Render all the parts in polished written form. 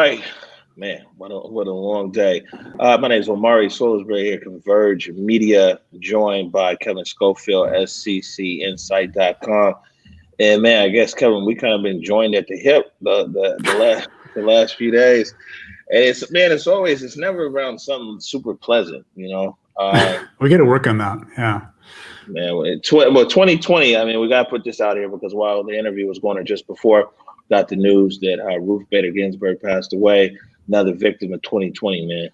right, man. What a long day. My name is Omari Salisbury here, Converge Media, joined by Kevin Schofield, SCCinsight.com. And man, I guess Kevin, we kind of been joined at the hip the last few days. And it's never around something super pleasant, you know. We got to work on that. Yeah. Man, 2020. I mean, we got to put this out here because while the interview was going on just before, got the news that Ruth Bader Ginsburg passed away. Another victim of 2020, man.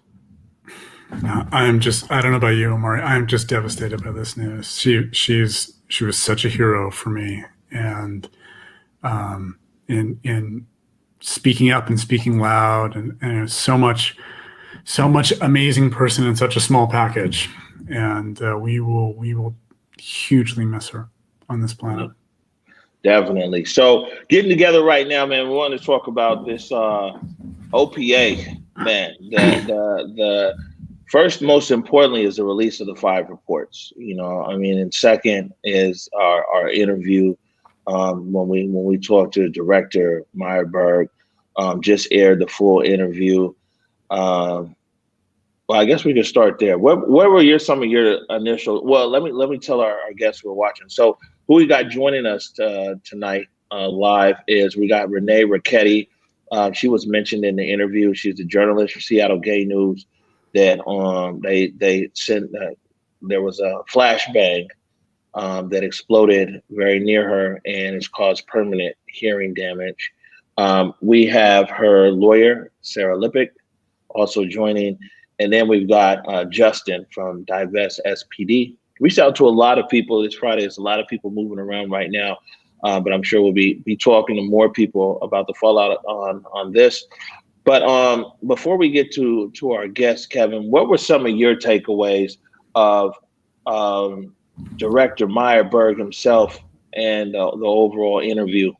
I don't know about you, Omari. I'm just devastated by this news. She was such a hero for me, and in speaking up and speaking loud, and so much amazing person in such a small package, and we will hugely miss her on this planet. Definitely. So getting together right now, man, we want to talk about this OPA, man. The first, most importantly, is the release of the 5 reports. You know, I mean, and second is our interview when we talked to Director Myerberg. Just aired the full interview. Well, I guess we could start there. What were some of your initial? Well, let me tell our guests who are watching. So, who we got joining us tonight live is we got Renee Ricchetti. She was mentioned in the interview. She's a journalist for Seattle Gay News. That they sent there was a flashbang that exploded very near her and it's caused permanent hearing damage. We have her lawyer Sarah Lippick also joining. And then we've got Justin from Divest SPD. Reached out to a lot of people this Friday. There's a lot of people moving around right now, but I'm sure we'll be talking to more people about the fallout on this. But before we get to our guest, Kevin, what were some of your takeaways of Director Myerberg himself and the overall interview?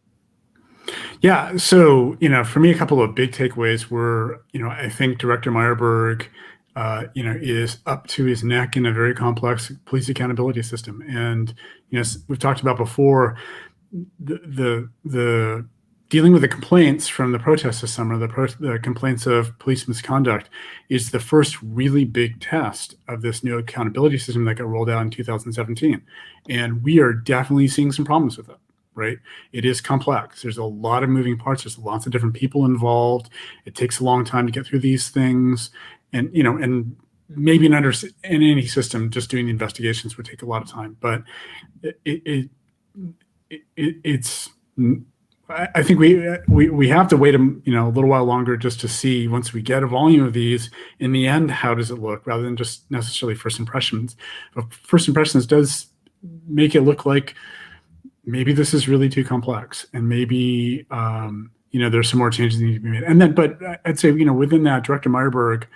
Yeah, so, for me, a couple of big takeaways were, I think Director Myerberg, is up to his neck in a very complex police accountability system. And, we've talked about before, the dealing with the complaints from the protests this summer, the complaints of police misconduct is the first really big test of this new accountability system that got rolled out in 2017. And we are definitely seeing some problems with it. Right? It is complex. There's a lot of moving parts. There's lots of different people involved. It takes a long time to get through these things. And, and maybe in any system, just doing the investigations would take a lot of time. But it's, I think we have to wait a little while longer just to see, once we get a volume of these, in the end, how does it look, rather than just necessarily first impressions. But first impressions does make it look like maybe this is really too complex, and maybe there's some more changes that need to be made. And then, but I'd say within that, Director Myerberg,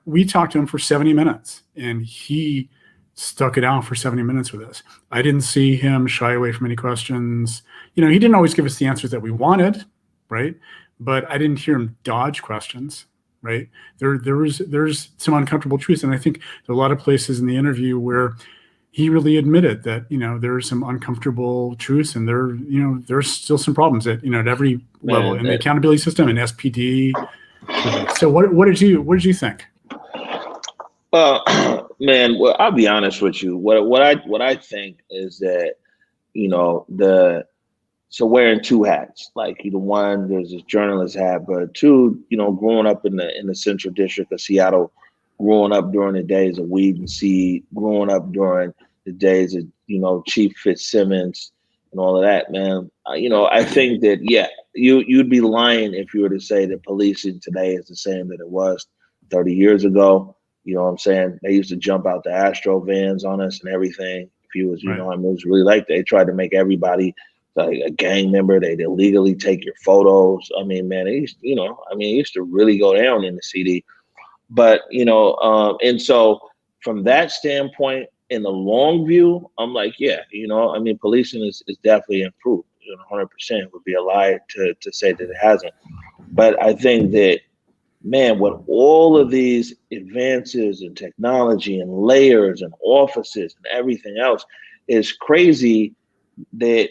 we talked to him for 70 minutes, and he stuck it out for 70 minutes with us. I didn't see him shy away from any questions. He didn't always give us the answers that we wanted, right? But I didn't hear him dodge questions, right? There's some uncomfortable truths, and I think there are a lot of places in the interview where he really admitted that, there are some uncomfortable truths, and there's still some problems at every level in the accountability system and SPD. So what did you think? Man, well, I'll be honest with you. What I think is that, so wearing 2 hats, like one, there's this journalist hat, but 2, growing up in the Central District of Seattle, growing up during the days of Weed and Seed, growing up during the days of, Chief Fitzsimmons and all of that, man. I think that, yeah, you'd be lying if you were to say that policing today is the same that it was 30 years ago. You know what I'm saying? They used to jump out the Astro vans on us and everything. If you was, right. It was really like they tried to make everybody like a gang member. They'd illegally take your photos. I mean, man, it used to really go down in the CD. But, and so from that standpoint, in the long view, I'm like, yeah, policing is definitely improved. 100% would be a lie to say that it hasn't. But I think that, man, with all of these advances in technology and layers and offices and everything else, is crazy that,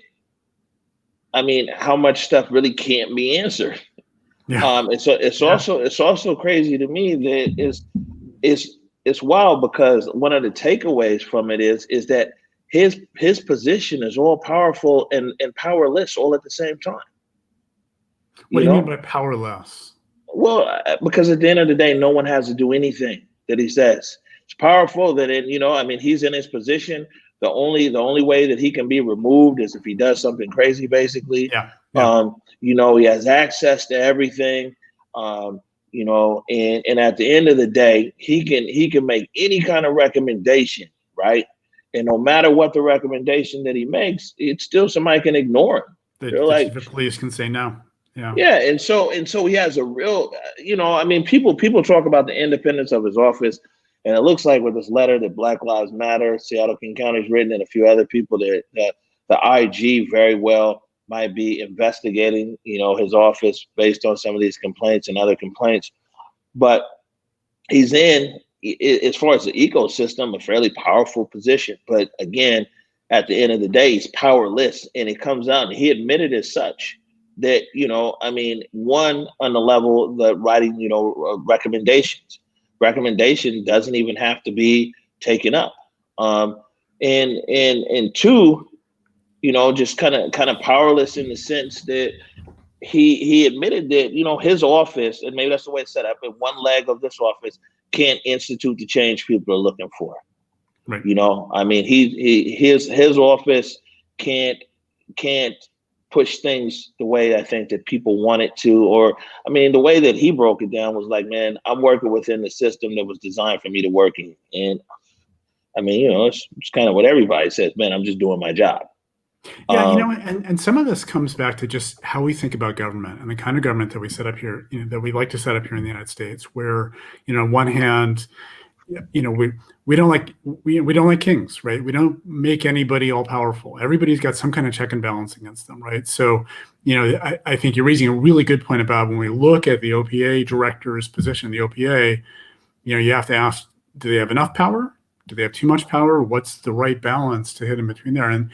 how much stuff really can't be answered. Yeah. Yeah. It's also crazy to me that it's wild because one of the takeaways from it is that his position is all powerful and powerless all at the same time. What You do you mean know, by powerless? well, because at the end of the day, no one has to do anything that he says. It's powerful that I mean, he's in his position. The only way that he can be removed is if he does something crazy, basically. Yeah. Yeah. He has access to everything. And at the end of the day, he can make any kind of recommendation, right? And no matter what the recommendation that he makes, it's still somebody can ignore him. They're The like, chief of police can say no. Yeah. yeah, and so he has a real, I mean, people talk about the independence of his office, and it looks like with this letter that Black Lives Matter, Seattle King County's written, and a few other people that the IG very well might be investigating, his office based on some of these complaints and other complaints. But he's in, as far as the ecosystem, a fairly powerful position. But again, at the end of the day, he's powerless, and it comes out. And he admitted as such that I mean, one on the level that writing, recommendations. Recommendation doesn't even have to be taken up. And two, just kind of powerless in the sense that he admitted that his office, and maybe that's the way it's set up, and one leg of this office can't institute the change people are looking for. Right. I mean, his office can't push things the way I think that people want it to. Or I mean, the way that he broke it down was like, man, I'm working within the system that was designed for me to work in. And I mean, it's kind of what everybody says, man, I'm just doing my job. Yeah, and some of this comes back to just how we think about government and the kind of government that we set up here, that we like to set up here in the United States, where, on one hand, we don't like kings, right? We don't make anybody all powerful. Everybody's got some kind of check and balance against them, right? So, I think you're raising a really good point about when we look at the OPA director's position, the OPA, you have to ask, do they have enough power? Do they have too much power? What's the right balance to hit in between there? And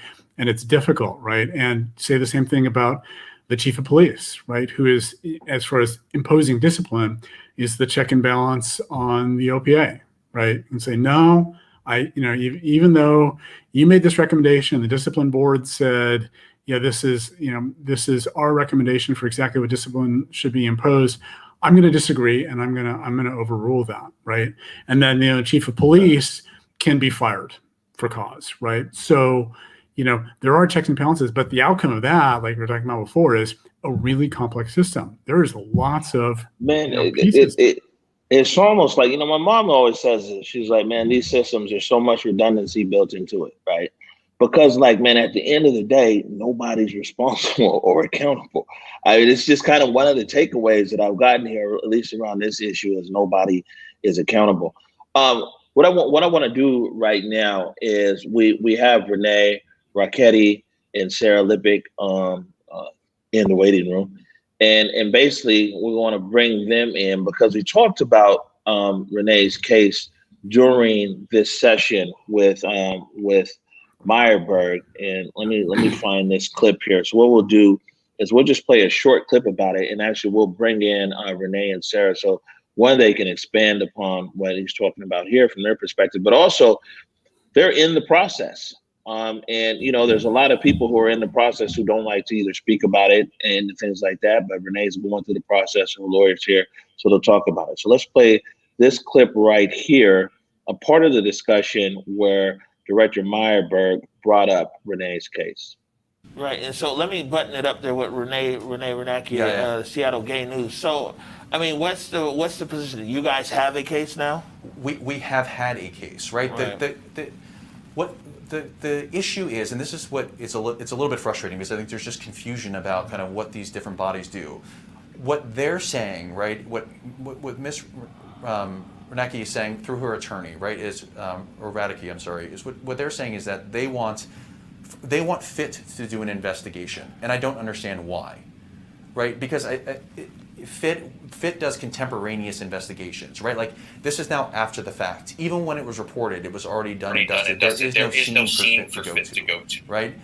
it's difficult, right? And say the same thing about the chief of police, right? Who is, as far as imposing discipline, is the check and balance on the OPA, right? And say, no, even though you made this recommendation, the discipline board said, yeah, this is our recommendation for exactly what discipline should be imposed. I'm going to disagree, and I'm going to overrule that, right? And then the chief of police can be fired for cause, right? So, there are checks and balances, but the outcome of that, like we were talking about before, is a really complex system. There is lots of pieces. It's almost like, my mom always says this. She's like, man, these systems, there's so much redundancy built into it, right? Because, like, man, at the end of the day, nobody's responsible or accountable. I mean, it's just kind of one of the takeaways that I've gotten here, at least around this issue, is nobody is accountable. What I want to do right now is we have Renee Rocchetti and Sarah Lippick in the waiting room. And basically, we want to bring them in because we talked about Renee's case during this session with Myerberg. And let me find this clip here. So what we'll do is we'll just play a short clip about it, and actually we'll bring in Renee and Sarah. So one, they can expand upon what he's talking about here from their perspective, but also they're in the process. And there's a lot of people who are in the process who don't like to either speak about it and things like that. But Renee's going through the process, and the lawyers here, so they'll talk about it. So let's play this clip right here, a part of the discussion where Director Myerberg brought up Renee's case. Right, and so let me button it up there with Renee Renacki, Seattle Gay News. So, I mean, what's the position? You guys have a case now? We have had a case, right? The issue is, and this is what it's a little bit frustrating because I think there's just confusion about kind of what these different bodies do. What they're saying, right? What Ms. Renacki is saying through her attorney, right? Or Radicki, I'm sorry, is what they're saying is that they want FIT to do an investigation, and I don't understand why, right? Because FIT does contemporaneous investigations, right? Like this is now after the fact. Even when it was reported, it was already done and dusted. There is no scene for FIT to go to, right?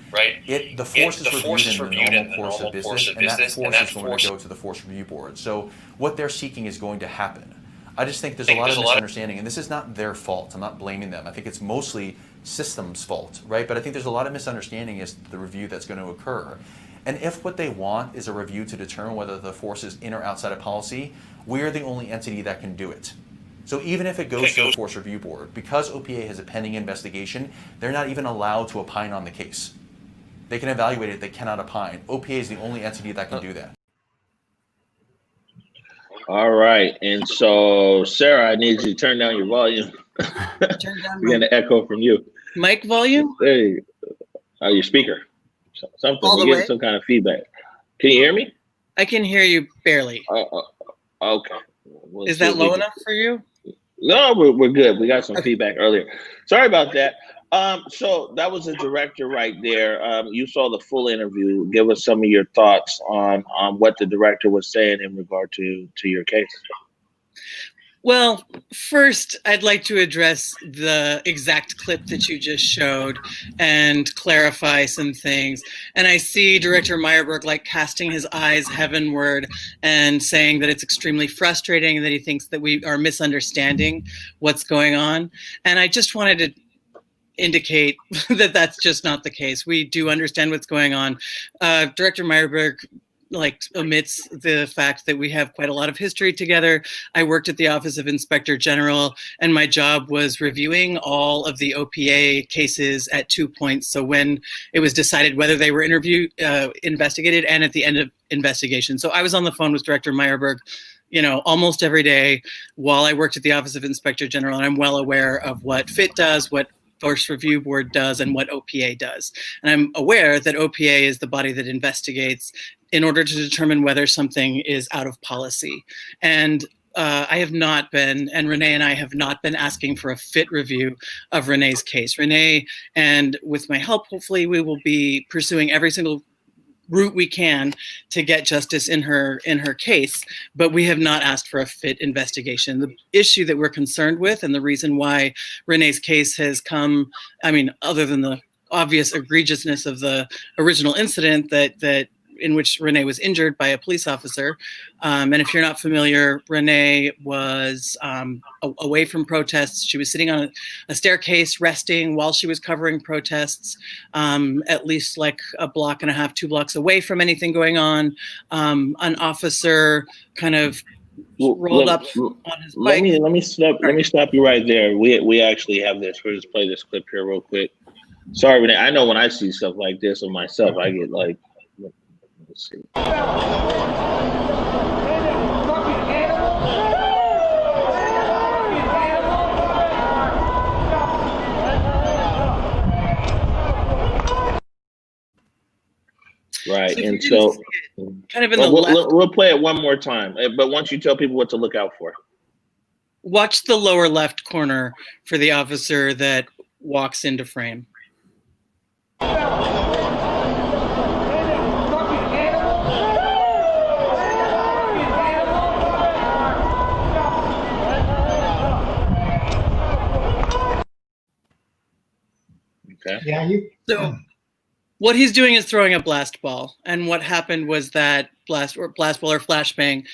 The force is reviewed in the normal course of business, and that force is going to go to the force review board. So what they're seeking is going to happen. I just think there's a lot of misunderstanding, and this is not their fault. I'm not blaming them. I think it's mostly systems fault, right? But I think there's a lot of misunderstanding as to the review that's going to occur. And if what they want is a review to determine whether the force is in or outside of policy, we are the only entity that can do it. So even if it goes to the Force Review Board, because OPA has a pending investigation, they're not even allowed to opine on the case. They can evaluate it, they cannot opine. OPA is the only entity that can do that. All right, and so Sarah, I need you to turn down your volume. Turn down We're gonna echo from you. mic volume. Hey, your speaker. Something. All the We're getting way? some kind of feedback. Can you hear me? I can hear you barely. Okay. We'll Is see that if we low can- enough for you? No, we're good. We got some feedback earlier. Sorry about that. So that was a director right there. You saw the full interview. Give us some of your thoughts on what the director was saying in regard to your case. Well, first, I'd like to address the exact clip that you just showed and clarify some things. And I see Director Myerberg like casting his eyes heavenward and saying that it's extremely frustrating, that he thinks that we are misunderstanding what's going on. And I just wanted to indicate that that's just not the case. We do understand what's going on. Director Myerberg omits the fact that we have quite a lot of history together. I worked at the Office of Inspector General, and my job was reviewing all of the OPA cases at 2 points. So when it was decided whether they were investigated, and at the end of investigation. So I was on the phone with Director Myerberg, almost every day while I worked at the Office of Inspector General, and I'm well aware of what FIT does, what Force Review Board does, and what OPA does. And I'm aware that OPA is the body that investigates in order to determine whether something is out of policy. And I have not been, and Renee and I have not been asking for a FIT review of Renee's case. Renee, and with my help, hopefully we will be pursuing every single route we can to get justice in her case, but we have not asked for a FIT investigation. The issue that we're concerned with, and the reason why Renee's case has come, other than the obvious egregiousness of the original incident that in which Renee was injured by a police officer. And if you're not familiar, Renee was away from protests. She was sitting on a staircase resting while she was covering protests, at least like a block and a half, 2 blocks away from anything going on. An officer kind of rolled up on his bike. Let me stop you right there. We actually have this. We'll just play this clip here real quick. Sorry, Renee. I know when I see stuff like this of myself, I get like, let's see. Right, and so kind of in the left. We'll play it one more time, but once you tell people what to look out for. Watch the lower left corner for the officer that walks into frame. Okay. Yeah, So what he's doing is throwing a blast ball, and what happened was that blast ball or flashbang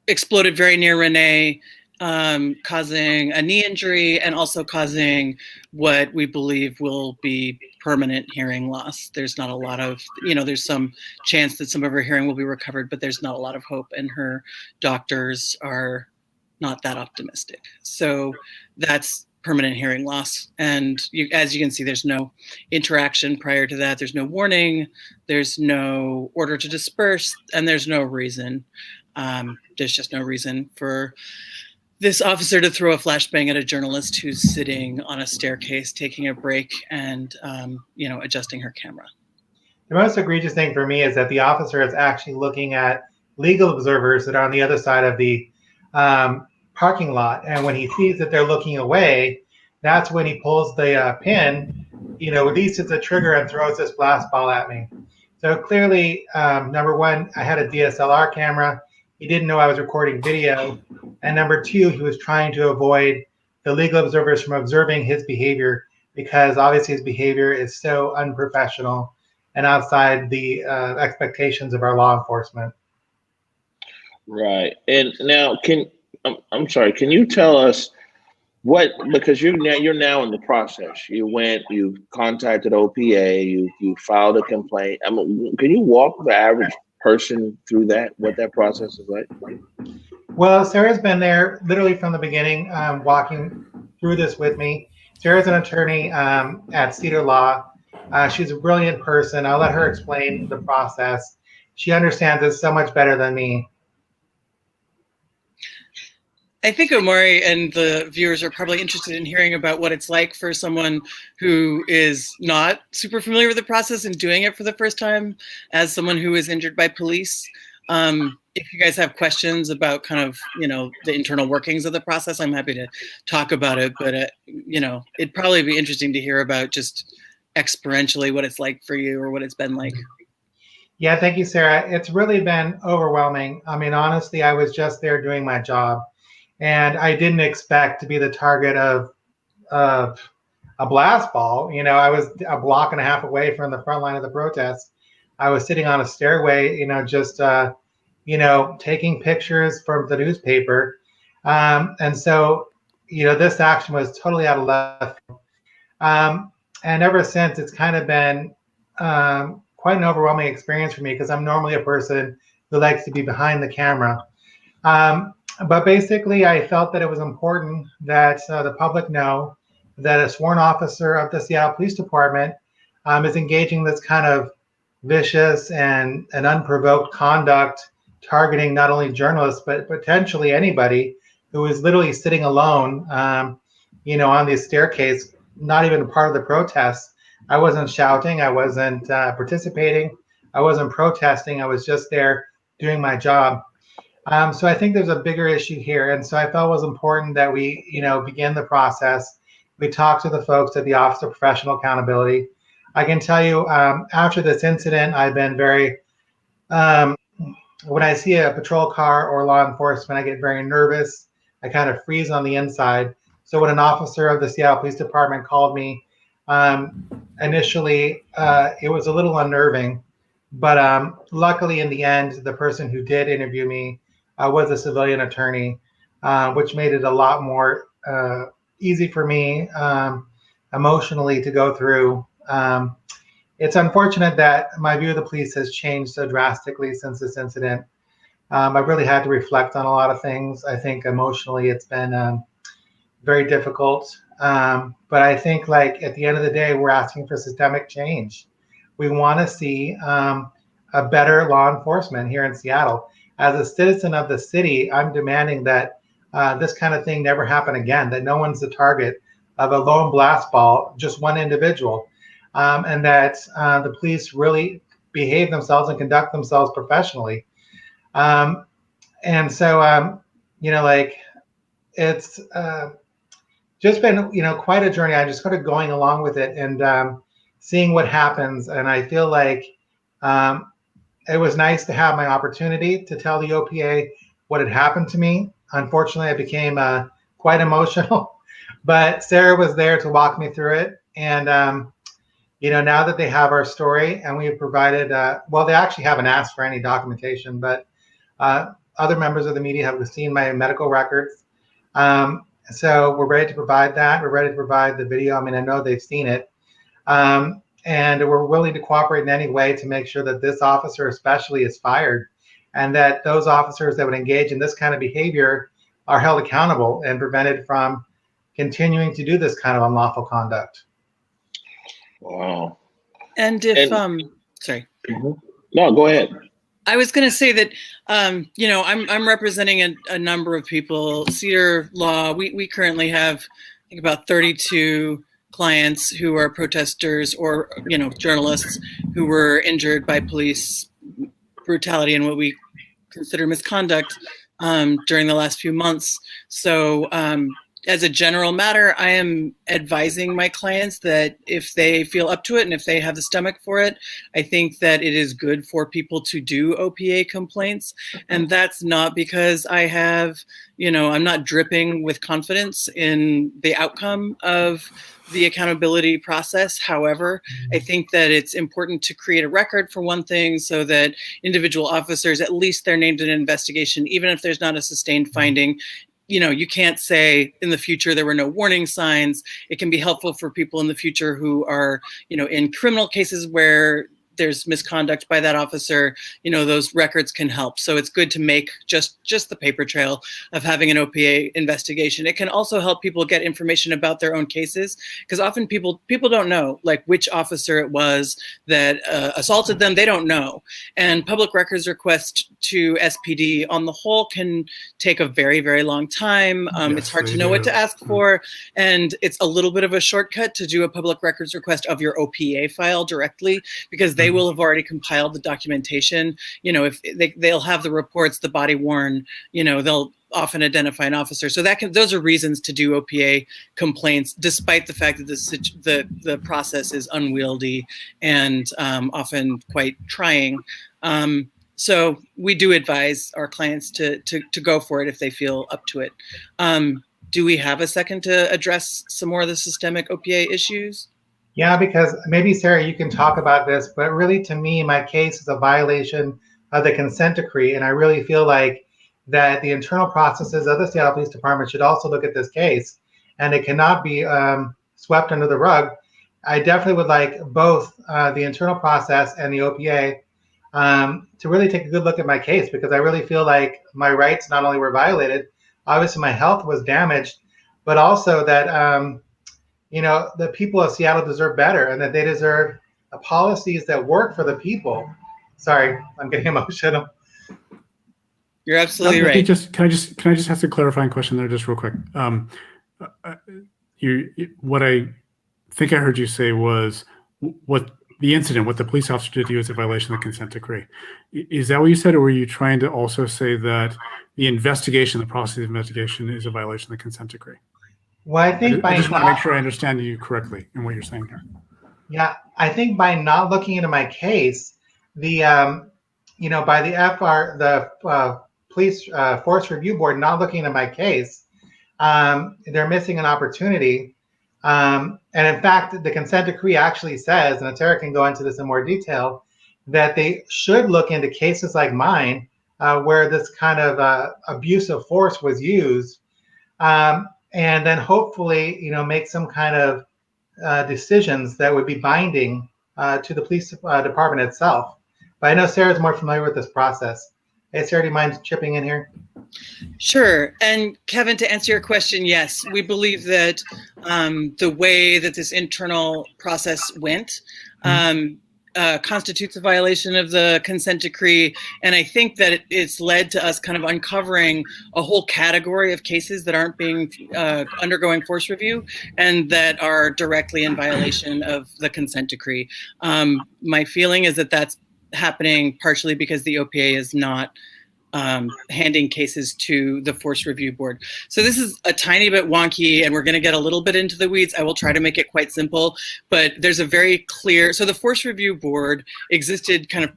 exploded very near Renee, causing a knee injury and also causing what we believe will be permanent hearing loss. There's not a lot of, there's some chance that some of her hearing will be recovered, but there's not a lot of hope, and her doctors are not that optimistic. So that's permanent hearing loss. And as you can see, there's no interaction prior to that. There's no warning. There's no order to disperse, and there's no reason. There's just no reason for this officer to throw a flashbang at a journalist who's sitting on a staircase, taking a break and, adjusting her camera. the most egregious thing for me is that the officer is actually looking at legal observers that are on the other side of the parking lot. And when he sees that they're looking away, that's when he pulls the pin, releases the trigger and throws this blast ball at me. So clearly, number one, I had a DSLR camera. He didn't know I was recording video. And number two, he was trying to avoid the legal observers from observing his behavior because obviously his behavior is so unprofessional and outside the expectations of our law enforcement. Right. And now, I'm sorry, can you tell us what, because you're now in the process. You contacted OPA, you filed a complaint. I mean, can you walk the average person through what that process is like? Well, Sarah's been there literally from the beginning, walking through this with me. Sarah's an attorney at Cedar Law. She's a brilliant person. I'll let her explain the process. She understands it so much better than me. I think Omari and the viewers are probably interested in hearing about what it's like for someone who is not super familiar with the process and doing it for the first time as someone who is injured by police. If you guys have questions about kind of, the internal workings of the process, I'm happy to talk about it. But, it'd probably be interesting to hear about just experientially what it's like for you or what it's been like. Yeah, thank you, Sarah. It's really been overwhelming. I mean, honestly, I was just there doing my job. And I didn't expect to be the target of a blast ball. I was a block and a half away from the front line of the protest. I was sitting on a stairway, just taking pictures from the newspaper. And so, this action was totally out of left. And ever since, it's kind of been quite an overwhelming experience for me because I'm normally a person who likes to be behind the camera. But basically, I felt that it was important that the public know that a sworn officer of the Seattle Police Department is engaging this kind of vicious and unprovoked conduct, targeting not only journalists, but potentially anybody who is literally sitting alone, on the staircase, not even a part of the protest. I wasn't shouting. I wasn't participating. I wasn't protesting. I was just there doing my job. So I think there's a bigger issue here. And so I felt it was important that we, begin the process. We talked to the folks at the Office of Professional Accountability. I can tell you, after this incident, I've been very, when I see a patrol car or law enforcement, I get very nervous. I kind of freeze on the inside. So when an officer of the Seattle Police Department called me, initially, it was a little unnerving. But luckily, in the end, the person who did interview me was a civilian attorney, which made it a lot more easy for me emotionally to go through. It's unfortunate that my view of the police has changed so drastically since this incident. I've really had to reflect on a lot of things. I think emotionally it's been very difficult. But I think at the end of the day, we're asking for systemic change. We want to see a better law enforcement here in Seattle. As a citizen of the city, I'm demanding that this kind of thing never happen again, that no one's the target of a lone blast ball, just one individual, and that the police really behave themselves and conduct themselves professionally. And so, it's just been, quite a journey. I'm just sort of going along with it and seeing what happens. And I feel like it was nice to have my opportunity to tell the OPA what had happened to me. Unfortunately, I became quite emotional, but Sarah was there to walk me through it. And, now that they have our story and we have provided, they actually haven't asked for any documentation, but other members of the media have seen my medical records. So we're ready to provide that. We're ready to provide the video. I mean, I know they've seen it. And we're willing to cooperate in any way to make sure that this officer especially is fired and that those officers that would engage in this kind of behavior are held accountable and prevented from continuing to do this kind of unlawful conduct. Wow. And if, sorry. No, go ahead. I was going to say that, I'm representing a number of people. Cedar Law, we currently have, I think, about 32 clients who are protesters or, journalists who were injured by police brutality and what we consider misconduct during the last few months. So as a general matter, I am advising my clients that if they feel up to it and if they have the stomach for it, I think that it is good for people to do OPA complaints. And that's not because I have, I'm not dripping with confidence in the outcome of the accountability process. However, I think that it's important to create a record for one thing so that individual officers, at least they're named in an investigation, even if there's not a sustained finding. You can't say in the future there were no warning signs. It can be helpful for people in the future who are, in criminal cases where there's misconduct by that officer, those records can help. So it's good to make just the paper trail of having an OPA investigation. It can also help people get information about their own cases, because often people don't know like which officer it was that assaulted them. They don't know. And public records request to SPD on the whole can take a very, very long time. It's hard to know what to ask for. And it's a little bit of a shortcut to do a public records request of your OPA file directly, because they will have already compiled the documentation. If they'll have the reports, the body worn, they'll often identify an officer. So those are reasons to do OPA complaints, despite the fact that the process is unwieldy and often quite trying. So we do advise our clients to go for it if they feel up to it. Do we have a second to address some more of the systemic OPA issues? Yeah, because maybe, Sarah, you can talk about this, but really to me, my case is a violation of the consent decree. And I really feel like that the internal processes of the Seattle Police Department should also look at this case, and it cannot be swept under the rug. I definitely would like both the internal process and the OPA to really take a good look at my case, because I really feel like my rights not only were violated, obviously my health was damaged, but also that the people of Seattle deserve better, and that they deserve policies that work for the people. Sorry, I'm getting emotional. You're absolutely right. Can I just ask a clarifying question there, just real quick? What I think I heard you say was what the police officer did to you is a violation of the consent decree. Is that what you said, or were you trying to also say that the process of investigation is a violation of the consent decree? Well, I think I just want to make sure I understand you correctly in what you're saying here. Yeah, I think by not looking into my case, the by the Police Force Review Board not looking into my case, they're missing an opportunity. And in fact, the consent decree actually says, and Tara can go into this in more detail, that they should look into cases like mine, where this kind of abuse of force was used. And then hopefully, make some kind of decisions that would be binding to the police department itself. But I know Sarah's more familiar with this process. Hey, Sarah, do you mind chipping in here? Sure. And Kevin, to answer your question, yes, we believe that the way that this internal process went constitutes a violation of the consent decree. And I think that it's led to us kind of uncovering a whole category of cases that aren't being undergoing force review and that are directly in violation of the consent decree. My feeling is that that's happening partially because the OPA is not handing cases to the Force Review Board. So this is a tiny bit wonky, and we're going to get a little bit into the weeds. I will try to make it quite simple, but there's a very clear, so the Force Review Board existed kind of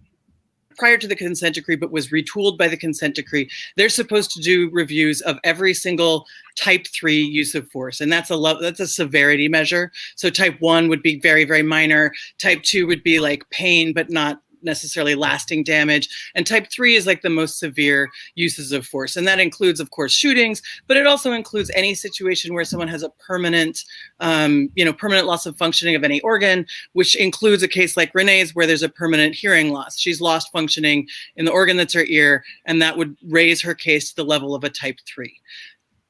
prior to the consent decree, but was retooled by the consent decree. They're supposed to do reviews of every single type 3 use of force, and that's a severity measure. So type 1 would be very, very minor. Type 2 would be like pain, but not necessarily lasting damage. And type 3 is like the most severe uses of force. And that includes, of course, shootings, but it also includes any situation where someone has a permanent loss of functioning of any organ, which includes a case like Renee's where there's a permanent hearing loss. She's lost functioning in the organ that's her ear, and that would raise her case to the level of a type 3.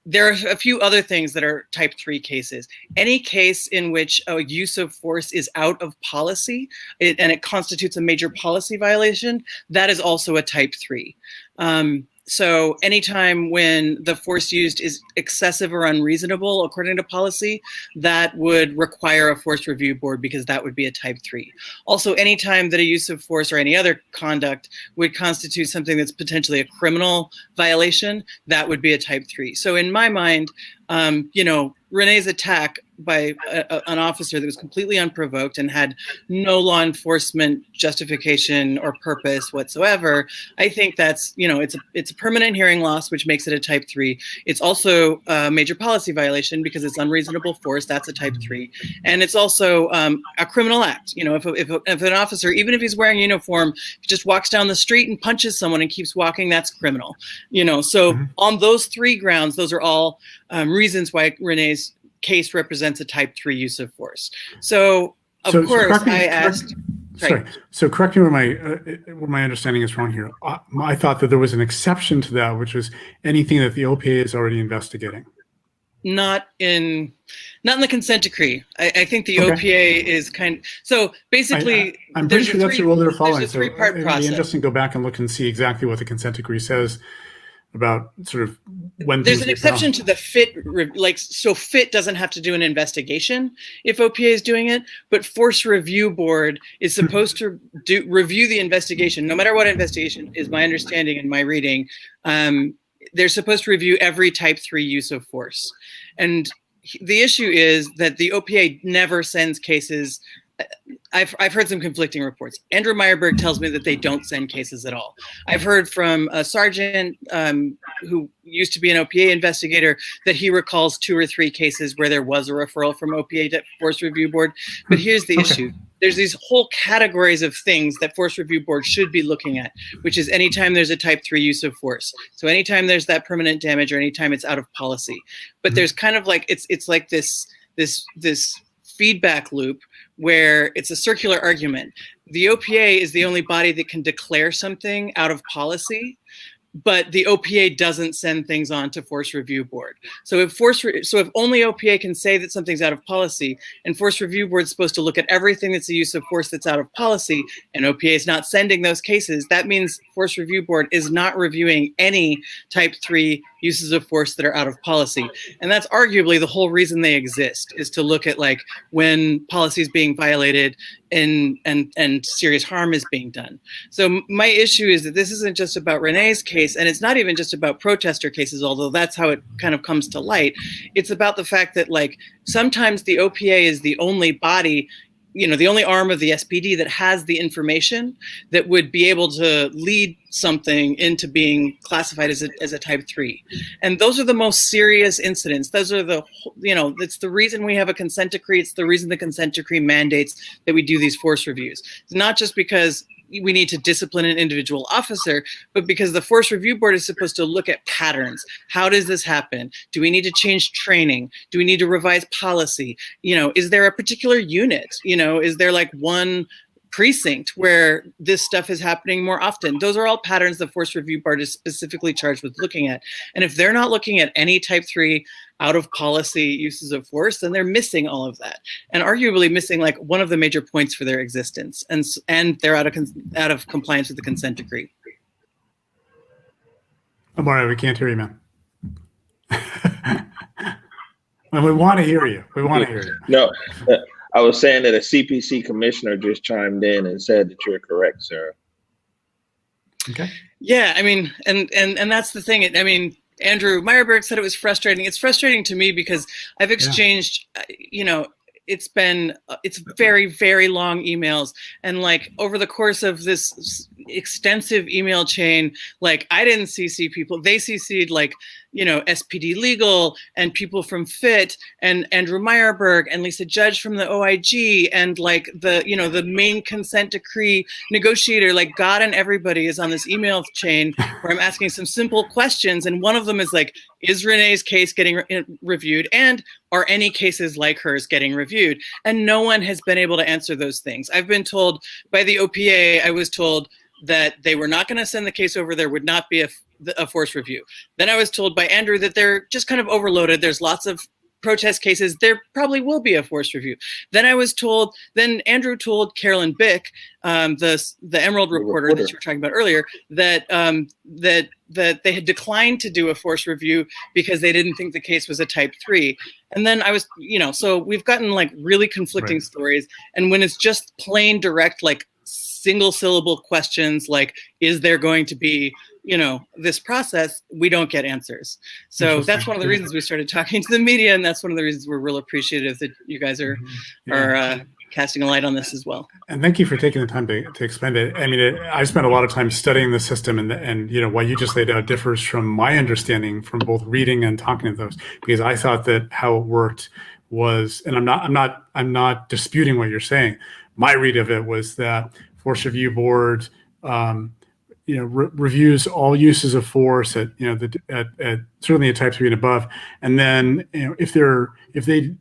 There are a few other things that are type 3 cases. Any case in which a use of force is out of policy and it constitutes a major policy violation, that is also a type 3. So anytime when the force used is excessive or unreasonable according to policy, that would require a force review board because that would be a type 3. Also, anytime that a use of force or any other conduct would constitute something that's potentially a criminal violation, that would be a type 3. So in my mind, Renee's attack by an officer that was completely unprovoked and had no law enforcement justification or purpose whatsoever, I think that's, it's a permanent hearing loss, which makes it a type 3. It's also a major policy violation because it's unreasonable force. That's a type 3. And it's also a criminal act. If an officer, even if he's wearing a uniform, just walks down the street and punches someone and keeps walking, that's criminal. So on those 3 grounds, those are all reasons why Renee's case represents a type 3 use of force. So correct me where my understanding is wrong here. I thought that there was an exception to that, which was anything that the OPA is already investigating. Not in the consent decree. I think the OPA is so basically. I'm pretty sure that's the rule they're following. There's a 3-part process. It'd be interesting to go back and look and see exactly what the consent decree says about sort of when there's an exception to the FIT, so FIT doesn't have to do an investigation if OPA is doing it, but Force Review Board is supposed to review the investigation, no matter what investigation is my understanding and my reading. They're supposed to review every type 3 use of force. And the issue is that the OPA never sends cases. I've heard some conflicting reports. Andrew Myerberg tells me that they don't send cases at all. I've heard from a sergeant who used to be an OPA investigator that he recalls 2 or 3 cases where there was a referral from OPA to Force Review Board. But here's the issue. There's these whole categories of things that Force Review Board should be looking at, which is anytime there's a type 3 use of force. So anytime there's that permanent damage or anytime it's out of policy. But there's kind of like, it's like this feedback loop where it's a circular argument. The OPA is the only body that can declare something out of policy, but the OPA doesn't send things on to Force Review Board. So if only OPA can say that something's out of policy, and Force Review Board is supposed to look at everything that's a use of force that's out of policy, and OPA is not sending those cases, that means Force Review Board is not reviewing any type 3 uses of force that are out of policy. And that's arguably the whole reason they exist, is to look at like when policy is being violated and serious harm is being done. So my issue is that this isn't just about Renee's case, and it's not even just about protester cases, although that's how it kind of comes to light. It's about the fact that like sometimes the OPA is the only body, the only arm of the SPD that has the information that would be able to lead something into being classified as a type 3. And those are the most serious incidents. Those are it's the reason we have a consent decree. It's the reason the consent decree mandates that we do these force reviews. It's not just because we need to discipline an individual officer, but because the Force Review Board is supposed to look at patterns. How does this happen? Do we need to change training? Do we need to revise policy? Is there a particular unit? Is there like one precinct where this stuff is happening more often? Those are all patterns the Force Review Board is specifically charged with looking at. And if they're not looking at any type 3 out of policy uses of force, then they're missing all of that, and arguably missing like one of the major points for their existence. And they're out of compliance with the consent decree. Omari, we can't hear you, man. And we want to hear you. No, I was saying that a CPC commissioner just chimed in and said that you're correct, sir. Okay. Yeah, I mean, and that's the thing. Andrew Myerberg said it was frustrating. It's frustrating to me because I've exchanged, it's very, very long emails. And like over the course of this extensive email chain, like I didn't CC people. They CC'd like, SPD Legal and people from FIT and Andrew Myerberg and Lisa Judge from the OIG and like the main consent decree negotiator. Like God and everybody is on this email chain where I'm asking some simple questions. And one of them is like, is Renee's case getting reviewed? And are any cases like hers getting reviewed? And no one has been able to answer those things. I've been told by the OPA, I was told that they were not going to send the case over. There would not be a force review. Then I was told by Andrew that they're just kind of overloaded. There's lots of protest cases, there probably will be a forced review. Then Andrew told Carolyn Bick, the Emerald reporter that you were talking about earlier, that that they had declined to do a forced review because they didn't think the case was a type 3. And then I was, so we've gotten like really conflicting stories. And when it's just plain direct, like single syllable questions, like, is there going to be, this process, we don't get answers. So that's one of the reasons we started talking to the media. And that's one of the reasons we're real appreciative that you guys are casting a light on this as well. And thank you for taking the time to explain it. I mean, I spent a lot of time studying the system, and what you just laid out differs from my understanding from both reading and talking to those, because I thought that how it worked was, and I'm not disputing what you're saying. My read of it was that Force Review Board, reviews all uses of force at certainly at type 3 and above, and then if they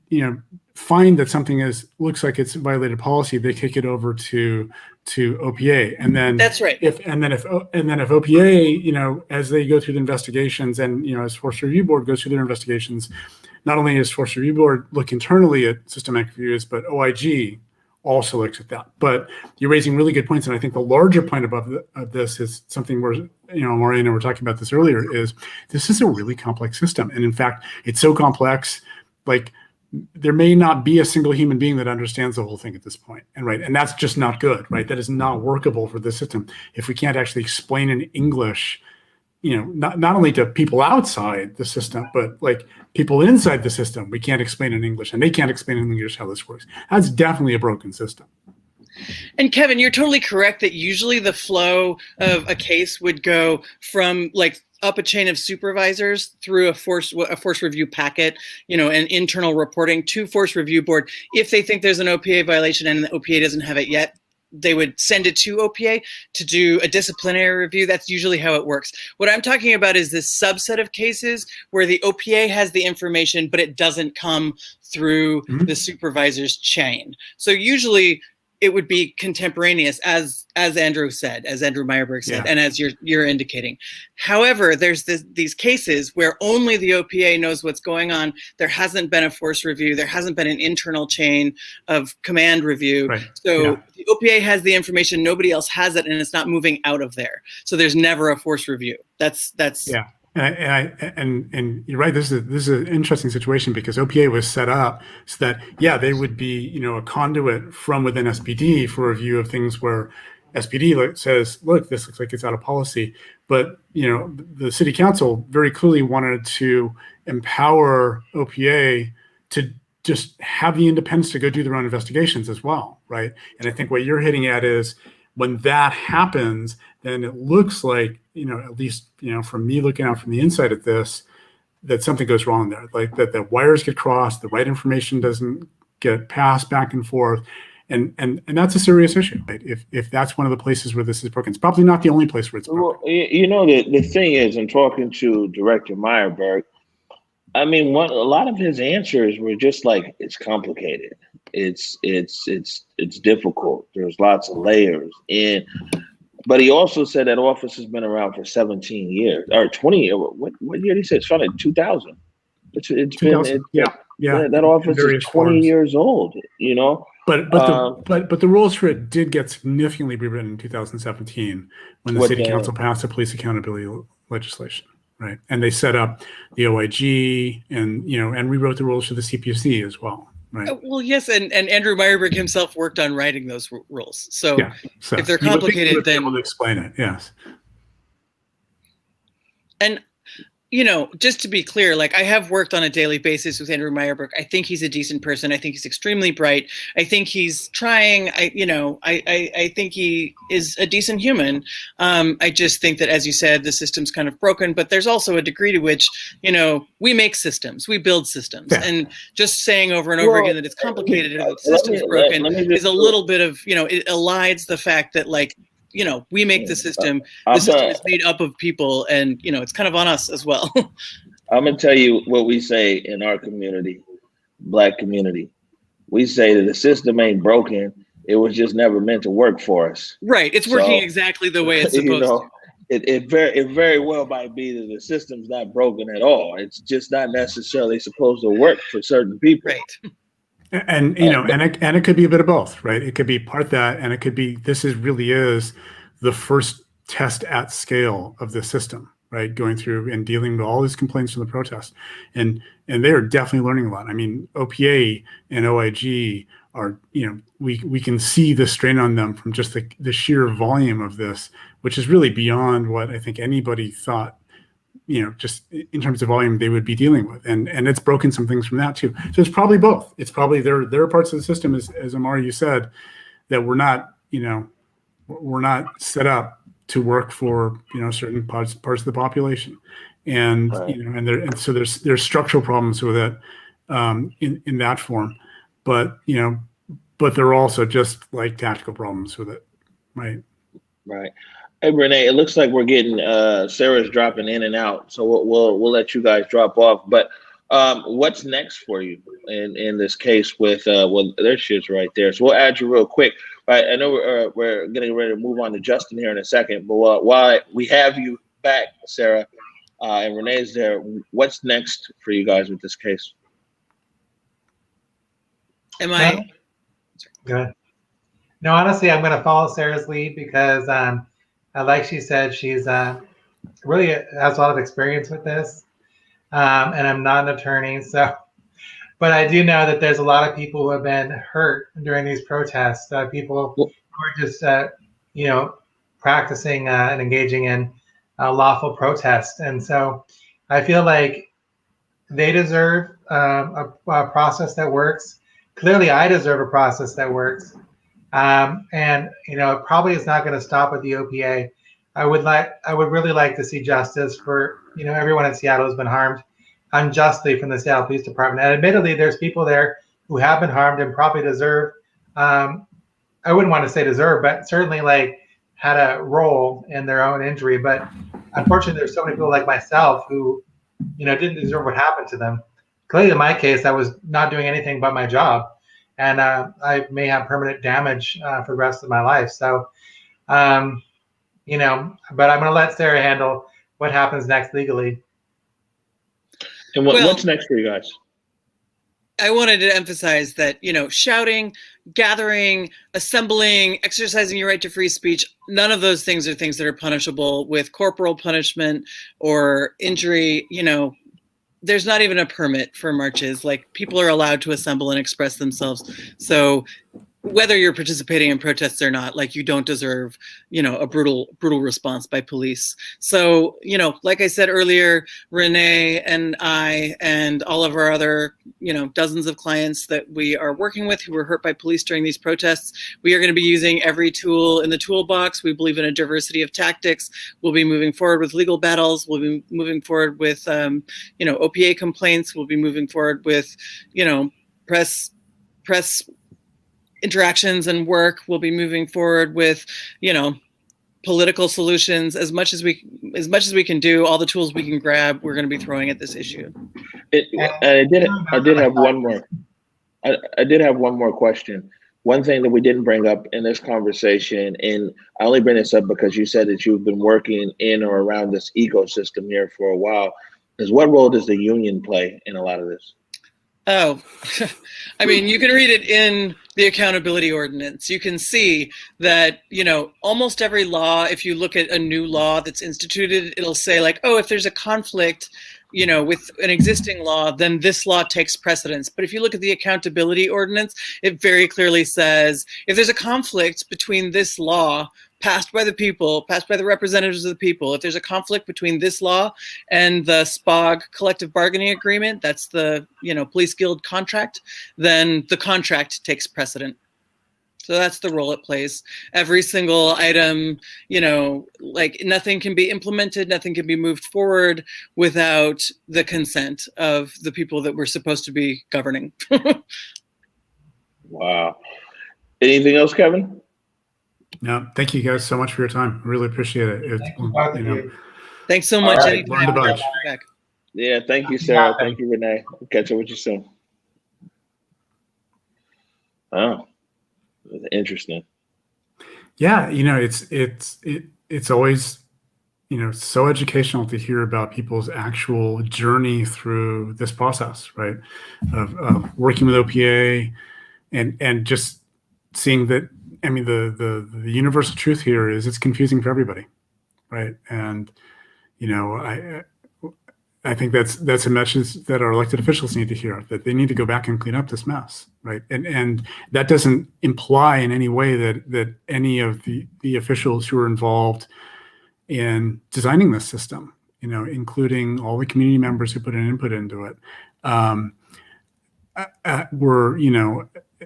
find that something looks like it's violated policy, they kick it over to OPA, and then that's right. If OPA, as they go through the investigations, and as Force Review Board goes through their investigations, not only does Force Review Board look internally at systematic reviews, but OIG also looks at that. But you're raising really good points, and I think the larger point of this is something where Omari and I were talking about this earlier. Is this is a really complex system, and in fact, it's so complex, like there may not be a single human being that understands the whole thing at this point, and that's just not good, right? That is not workable for this system if we can't actually explain in English, not only to people outside the system, but like people inside the system. We can't explain in English, and they can't explain in English how this works. That's definitely a broken system. And Kevin, you're totally correct that usually the flow of a case would go from like up a chain of supervisors through a force review packet, and internal reporting to Force Review Board. If they think there's an OPA violation and the OPA doesn't have it yet, they would send it to OPA to do a disciplinary review. That's usually how it works. What I'm talking about is this subset of cases where the OPA has the information, but it doesn't come through the supervisor's chain. So usually it would be contemporaneous, as Andrew said, as Andrew Myerberg said, and as you're indicating. However, there's these cases where only the OPA knows what's going on. There hasn't been a force review. There hasn't been an internal chain of command review. Right. So the OPA has the information. Nobody else has it, and it's not moving out of there. So there's never a force review. That's. Yeah. And you're right. This is an interesting situation because OPA was set up so that they would be a conduit from within SPD for review of things where SPD says, look, this looks like it's out of policy, but the city council very clearly wanted to empower OPA to just have the independence to go do their own investigations as well, right? And I think what you're hitting at is when that happens, then it looks like, at least, from me looking out from the inside at this, that something goes wrong there, like that the wires get crossed, the right information doesn't get passed back and forth. And that's a serious issue, right? If that's one of the places where this is broken. It's probably not the only place where it's broken. Well, the thing is, in talking to Director Myerberg, I mean, a lot of his answers were just like, it's complicated. It's difficult. There's lots of layers. But he also said that office has been around for 17 years or 20 years. What year did he say? It's from 2000. It's been that office is 20 years old, But the rules for it did get significantly rewritten in 2017 when the city council passed the police accountability legislation, right? And they set up the OIG and rewrote the rules for the CPC as well. Right. Well, yes, and Andrew Myerberg himself worked on writing those rules. So if they're complicated, then able to explain it. Yes. And just to be clear, like I have worked on a daily basis with Andrew Myerberg. I think he's a decent person. I think he's extremely bright. I think he's trying. I think he is a decent human. I just think that, as you said, the system's kind of broken. But there's also a degree to which we make systems, we build systems, and just saying over and over again that it's complicated and the system's broken is a little bit of it elides the fact that we make the system. The system is made up of people, and it's kind of on us as well. I'm gonna tell you what we say in our community, Black community. We say that the system ain't broken. It was just never meant to work for us. Right. It's working exactly the way it's supposed to. it very well might be that the system's not broken at all. It's just not necessarily supposed to work for certain people. Right. And and it could be a bit of both, right? It could be part that, and it could be really is the first test at scale of the system, right? Going through and dealing with all these complaints from the protest, and they are definitely learning a lot. I mean, OPA and OIG are, we can see the strain on them from just the sheer volume of this, which is really beyond what I think anybody thought, just in terms of volume they would be dealing with. And it's broken some things from that too. So it's probably both. It's probably there are parts of the system, as Omari, you said, that we're not set up to work for, certain parts of the population. And, Right. and so there's structural problems with it in that form. But, but there are also just like tactical problems with it. Right. Right. Hey, Renee, it looks like we're getting Sarah's dropping in and out, so we'll let you guys drop off. But what's next for you in this case with there's shit's right there. So we'll add you real quick. Right, I know we're getting ready to move on to Justin here in a second, but while we have you back, Sarah, and Renee's there, what's next for you guys with this case? Am I? Good. No, honestly, I'm going to follow Sarah's lead because, like she said, she's really has a lot of experience with this, and I'm not an attorney, so. But I do know that there's a lot of people who have been hurt during these protests. People who are just, practicing and engaging in lawful protest, and so I feel like they deserve a process that works. Clearly, I deserve a process that works. And it probably is not going to stop with the OPA. I would really like to see justice for everyone in Seattle who's been harmed unjustly from the Seattle Police Department. And admittedly, there's people there who have been harmed and probably deserve. I wouldn't want to say deserve, but certainly had a role in their own injury. But unfortunately, there's so many people like myself who didn't deserve what happened to them. Clearly, in my case, I was not doing anything but my job. And I may have permanent damage for the rest of my life. So, but I'm going to let Sarah handle what happens next legally. And what's next for you guys? I wanted to emphasize that, shouting, gathering, assembling, exercising your right to free speech, none of those things are things that are punishable with corporal punishment or injury. There's not even a permit for marches. People are allowed to assemble and express themselves. So whether you're participating in protests or not, you don't deserve, a brutal response by police. So, like I said earlier, Renee and I and all of our other, dozens of clients that we are working with who were hurt by police during these protests, we are going to be using every tool in the toolbox. We believe in a diversity of tactics. We'll be moving forward with legal battles. We'll be moving forward with, OPA complaints. We'll be moving forward with, press interactions and work. We'll be moving forward with, political solutions. As much as we can do, all the tools we can grab, we're going to be throwing at this issue. I did have one more. I did have one more question. One thing that we didn't bring up in this conversation, and I only bring this up because you said that you've been working in or around this ecosystem here for a while, is what role does the union play in a lot of this? Oh, I mean, you can read it in the accountability ordinance. You can see that, almost every law, if you look at a new law that's instituted, it'll say if there's a conflict, with an existing law, then this law takes precedence. But if you look at the accountability ordinance, it very clearly says if there's a conflict between this law passed by the people, passed by the representatives of the people, if there's a conflict between this law and the SPOG collective bargaining agreement, that's the, police guild contract, then the contract takes precedent. So that's the role it plays. Every single item, nothing can be implemented, nothing can be moved forward without the consent of the people that we're supposed to be governing. Wow. Anything else, Kevin? No, thank you guys so much for your time. Really appreciate it. Thanks so much. Right. Learned a bunch. Yeah, thank you, Sarah. Thank you, Renee. We'll catch up with you soon. Oh, interesting. Yeah, it's always so educational to hear about people's actual journey through this process, right? Of working with OPA and just seeing that, I mean, the universal truth here is it's confusing for everybody, right? And, I think that's a message that our elected officials need to hear, that they need to go back and clean up this mess, right? And that doesn't imply in any way that any of the officials who are involved in designing this system, including all the community members who put an input into it, were,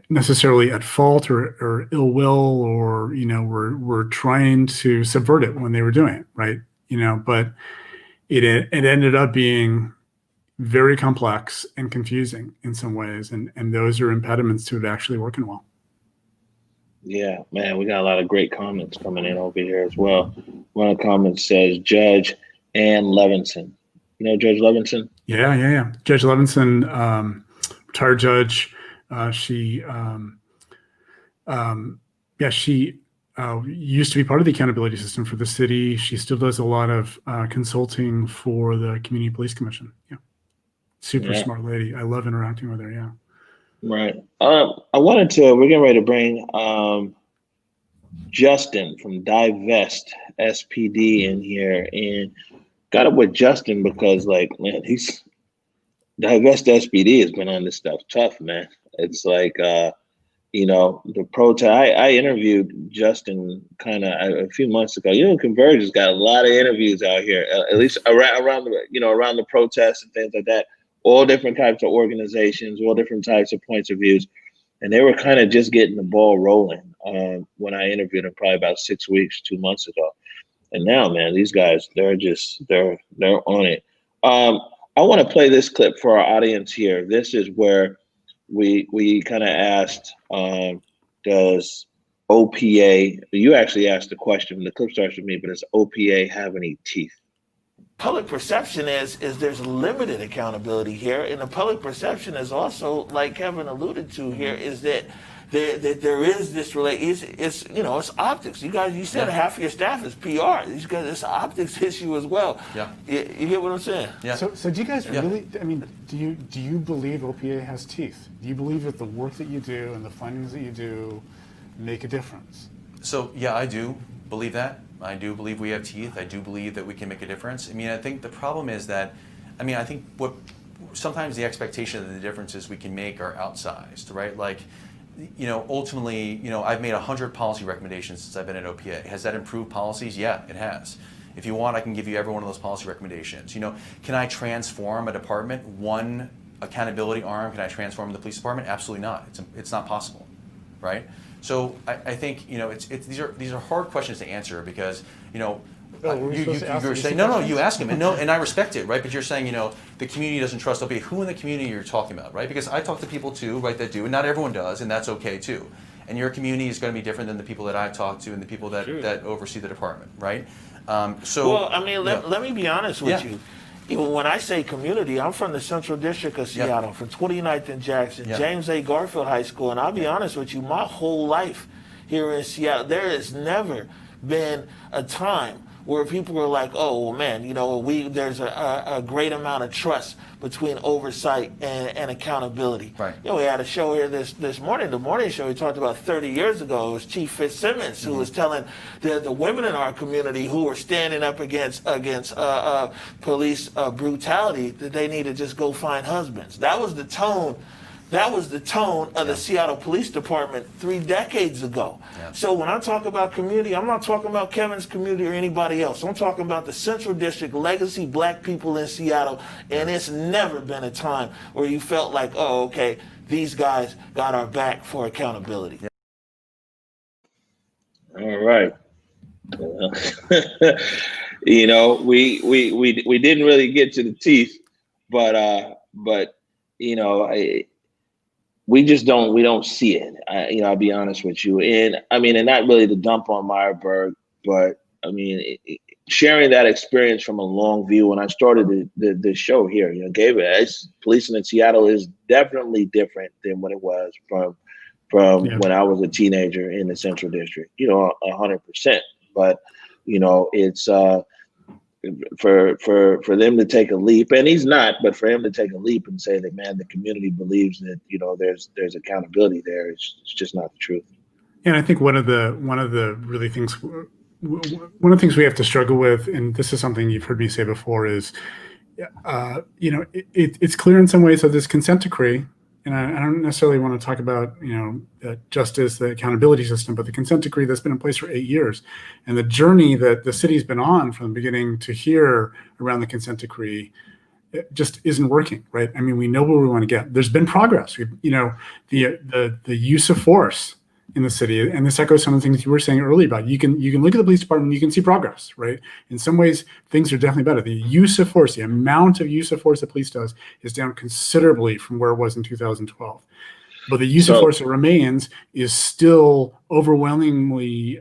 necessarily at fault or ill will, or, were trying to subvert it when they were doing it, right? But it ended up being very complex and confusing in some ways, and those are impediments to it actually working well. Yeah, man, we got a lot of great comments coming in over here as well. One of the comments says, Judge Ann Levinson. You know Judge Levinson? Yeah. Judge Levinson, retired judge. She used to be part of the accountability system for the city. She still does a lot of consulting for the Community Police Commission. Yeah. Super smart lady. I love interacting with her. Yeah. Right. We're getting ready to bring Justin from Divest SPD in here, and got up with Justin because, he's Divest SPD has been on this stuff tough, man. It's like, the protest. I interviewed Justin kind of a few months ago. Converge has got a lot of interviews out here, at least around the protests and things like that. All different types of organizations, all different types of points of views. And they were kind of just getting the ball rolling when I interviewed them probably about 2 months ago. And now, man, these guys, they're on it. I want to play this clip for our audience here. This is where we kind of asked, does OPA, you actually asked the question, the clip starts with me, but does OPA have any teeth? Public perception is there's limited accountability here, and the public perception is also, like Kevin alluded to here, is that there is this it's optics. You said half of your staff is PR. These guys, it's an optics issue as well. Yeah. You get what I'm saying? Yeah. So do you guys really? I mean, do you believe OPA has teeth? Do you believe that the work that you do and the findings that you do make a difference? So yeah, I do believe that. I do believe we have teeth. I do believe that we can make a difference. I mean, I think the problem is that, I think sometimes the expectation of the differences we can make are outsized, right? Like, ultimately, I've made 100 policy recommendations since I've been at OPA. Has that improved policies? Yeah, it has. If you want, I can give you every one of those policy recommendations. Can I transform a department, one accountability arm? Can I transform the police department? Absolutely not. It's not possible, right? So I think these are hard questions to answer because you're saying no, you ask him, and I respect it, right? But you're saying the community doesn't trust OPA. Who in the community you're talking about, right? Because I talk to people too, right, that do, and not everyone does, and that's okay too. And your community is going to be different than the people that I've talked to and the people that oversee the department, right? Let me be honest with you. Even when I say community, I'm from the Central District of Seattle, from 29th and Jackson, James A. Garfield High School, and I'll be honest with you, my whole life here in Seattle, there has never been a time where people were like, oh, well, man, there's a great amount of trust between oversight and accountability. Right. We had a show here this morning, the morning show we talked about 30 years ago. It was Chief Fitzsimmons who was telling the women in our community who were standing up against police brutality that they need to just go find husbands. That was the tone. That was the tone of the Seattle Police Department 3 decades ago. Yeah. So when I talk about community, I'm not talking about Kevin's community or anybody else. I'm talking about the Central District, legacy black people in Seattle, and it's never been a time where you felt like, oh, okay, these guys got our back for accountability. Yeah. All right. We didn't really get to the teeth, but we just don't see it. I'll be honest with you. And not really to dump on Myerberg, but sharing that experience from a long view. When I started the show here, policing in Seattle is definitely different than what it was from when I was a teenager in the Central District, 100%. But, it's for them to take a leap, and he's not, but for him to take a leap and say that, man, the community believes that, you know, there's accountability there, it's just not the truth. And I think one of the really things, one of the things we have to struggle with, and this is something you've heard me say before, is, you know, it's clear in some ways that this consent decree, and I don't necessarily want to talk about, you know, justice, the accountability system, but the consent decree that's been in place for 8 years, and the journey that the city's been on from the beginning to here around the consent decree, it just isn't working, right? I mean, we know where we want to get. There's been progress. You know, the use of force in the city, and this echoes some of the things you were saying earlier about you can look at the police department, you can see progress, right? In some ways, things are definitely better. The use of force, the amount of use of force the police does is down considerably from where it was in 2012. But the use of force that remains is still overwhelmingly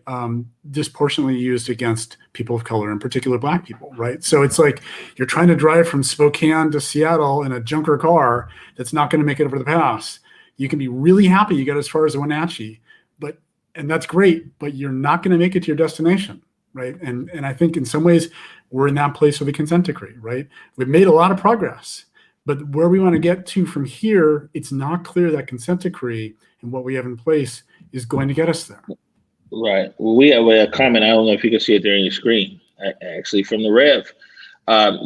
disproportionately used against people of color, in particular Black people, right? So it's like you're trying to drive from Spokane to Seattle in a junker car that's not going to make it over the pass. You can be really happy you got as far as Wenatchee, and that's great, but you're not going to make it to your destination, right? And I think in some ways we're in that place with the consent decree, right? We've made a lot of progress, but where we want to get to from here, it's not clear that consent decree and what we have in place is going to get us there. Right. Well, we have a comment. I don't know if you can see it there on your screen, actually, from the Rev.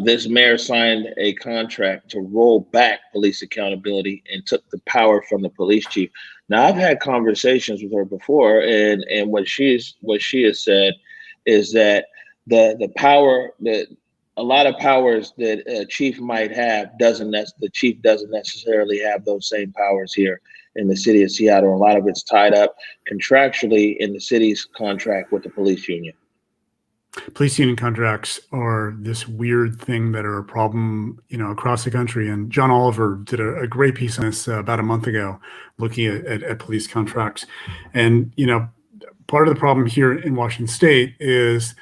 This mayor signed a contract to roll back police accountability and took the power from the police chief. Now, I've had conversations with her before, and what she has said is that the power that a lot of powers that a chief might have the chief doesn't necessarily have those same powers here in the city of Seattle. A lot of it's tied up contractually in the city's contract with the police union. Police union contracts are this weird thing that are a problem, you know, across the country. And John Oliver did a great piece on this about a month ago, looking at police contracts. And, you know, part of the problem here in Washington State is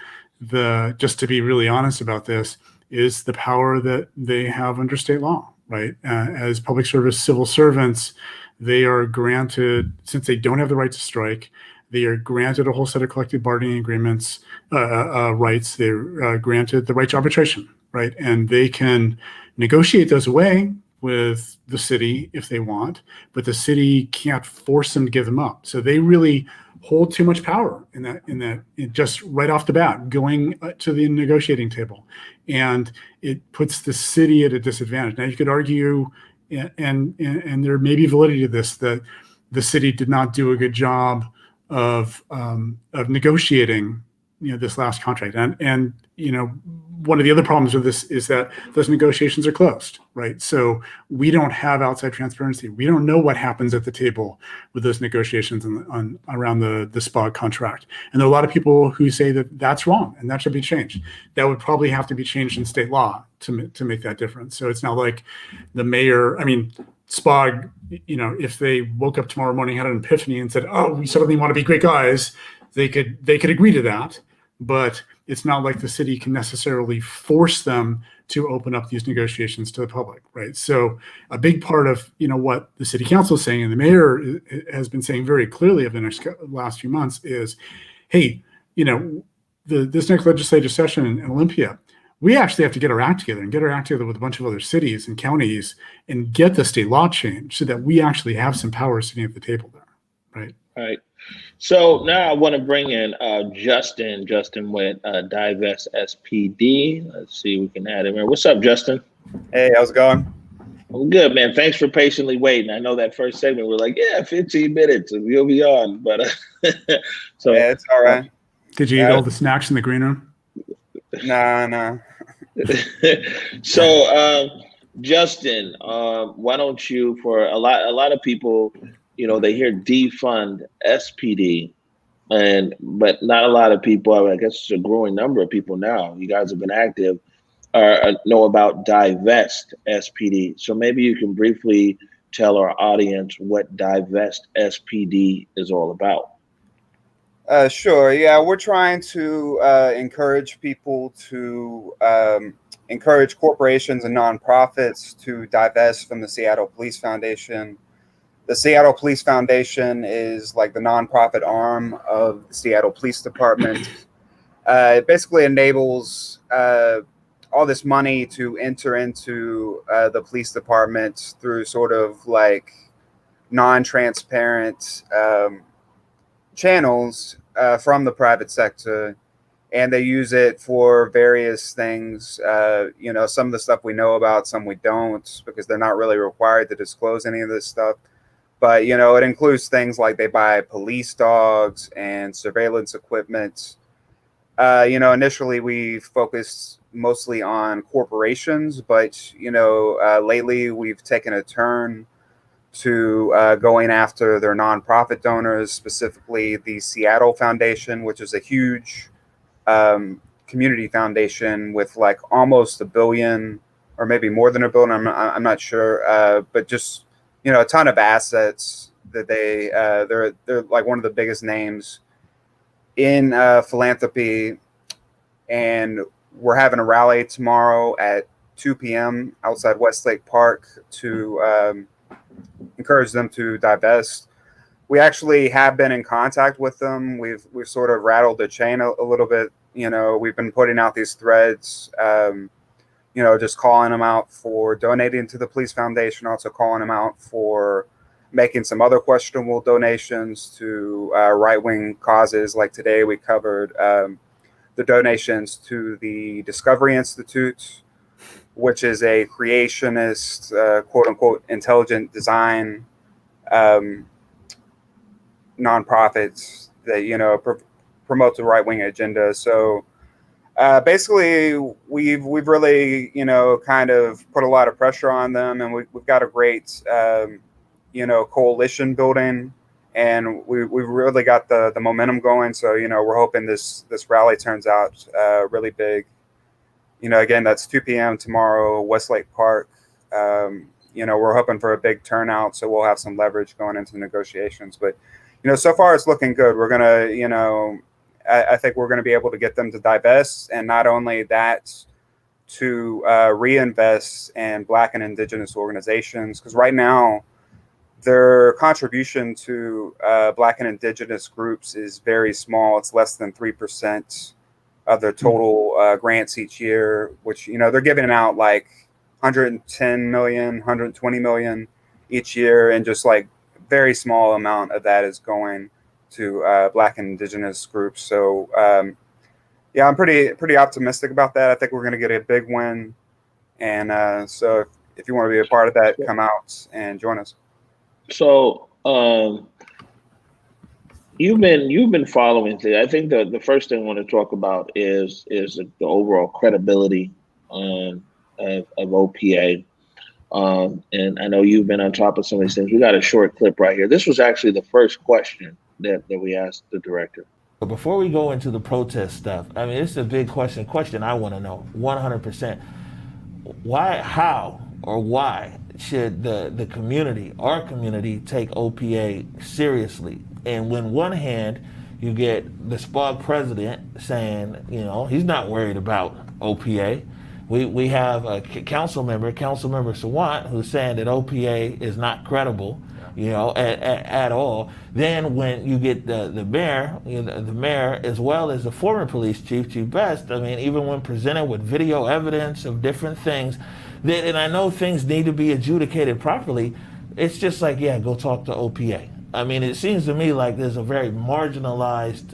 just to be really honest about this, is the power that they have under state law, right? As public service civil servants, they are granted, since they don't have the right to strike, they are granted a whole set of collective bargaining agreements, rights. They're granted the right to arbitration, right? And they can negotiate those away with the city if they want, but the city can't force them to give them up. So they really hold too much power in that just right off the bat, going to the negotiating table. And it puts the city at a disadvantage. Now you could argue, and there may be validity to this, that the city did not do a good job of negotiating, you know, this last contract. And you know, one of the other problems with this is that those negotiations are closed, right? So we don't have outside transparency. We don't know what happens at the table with those negotiations around the SPA contract. And there are a lot of people who say that that's wrong and that should be changed. That would probably have to be changed in state law to make that difference. So it's not like the mayor, I mean, SPA, you know, if they woke up tomorrow morning, had an epiphany and said, oh, we suddenly want to be great guys, they could agree to that. But it's not like the city can necessarily force them to open up these negotiations to the public, right? So a big part of, you know, what the city council is saying, and the mayor has been saying very clearly over the last few months is, hey, you know, this next legislative session in Olympia, we actually have to get our act together with a bunch of other cities and counties and get the state law changed so that we actually have some power sitting at the table there, right? All right. So now I want to bring in Justin. Justin with Divest SPD. Let's see if we can add him here. What's up, Justin? Hey, how's it going? I'm good, man. Thanks for patiently waiting. I know that first segment we're like, yeah, 15 minutes and we'll be on. But so yeah, it's all right. Did you eat all the snacks in the green room? Nah. So Justin, why don't you, for a lot of people, you know, they hear defund SPD, but not a lot of people, I guess it's a growing number of people now, you guys have been active, know about Divest SPD. So maybe you can briefly tell our audience what Divest SPD is all about. Sure. Yeah, we're trying to encourage people to encourage corporations and nonprofits to divest from the Seattle Police Foundation. The Seattle Police Foundation is like the nonprofit arm of the Seattle Police Department. It basically enables all this money to enter into the police department through sort of like non-transparent channels from the private sector, and they use it for various things. Some of the stuff we know about, some we don't, because they're not really required to disclose any of this stuff. But it includes things like they buy police dogs and surveillance equipment. Initially we focused mostly on corporations, but lately we've taken a turn to going after their nonprofit donors, specifically the Seattle Foundation, which is a huge community foundation with like almost $1 billion, or maybe more than $1 billion. I'm not sure, but just a ton of assets that they're like one of the biggest names in philanthropy. And we're having a rally tomorrow at 2 p.m. outside Westlake Park to encourage them to divest. We actually have been in contact with them. We've sort of rattled the chain a little bit. We've been putting out these threads, just calling them out for donating to the police foundation, also calling them out for making some other questionable donations to right-wing causes. Like today we covered the donations to the Discovery Institute, which is a creationist, quote unquote, intelligent design nonprofit that promotes a right wing agenda. So basically, we've really kind of put a lot of pressure on them, and we've got a great coalition building. And we've really got the momentum going. So, we're hoping this rally turns out really big. Again, that's 2 p.m. tomorrow, Westlake Park. We're hoping for a big turnout, so we'll have some leverage going into the negotiations. But, so far it's looking good. We're going to, I think we're going to be able to get them to divest. And not only that, to reinvest in Black and Indigenous organizations. Because right now, their contribution to Black and Indigenous groups is very small. It's less than 3% of their total grants each year, which, they're giving out like 110 million, 120 million each year. And just like very small amount of that is going to Black and Indigenous groups. So, I'm pretty optimistic about that. I think we're going to get a big win. And so if you want to be a part of that, come out and join us. So you've been following things. I think the first thing I want to talk about is the overall credibility of OPA. And I know you've been on top of some of these things. We got a short clip right here. This was actually the first question that we asked the director. But before we go into the protest stuff, I mean, it's a big question I want to know 100%. Why should the community, our community, take OPA seriously? And when one hand you get the SPOG president saying, he's not worried about OPA. We have a council member Sawant, who's saying that OPA is not credible, at all. Then when you get the mayor, the mayor as well as the former police chief, Chief Best, I mean, even when presented with video evidence of different things, and I know things need to be adjudicated properly, it's just like, go talk to OPA. I mean, it seems to me like there's a very marginalized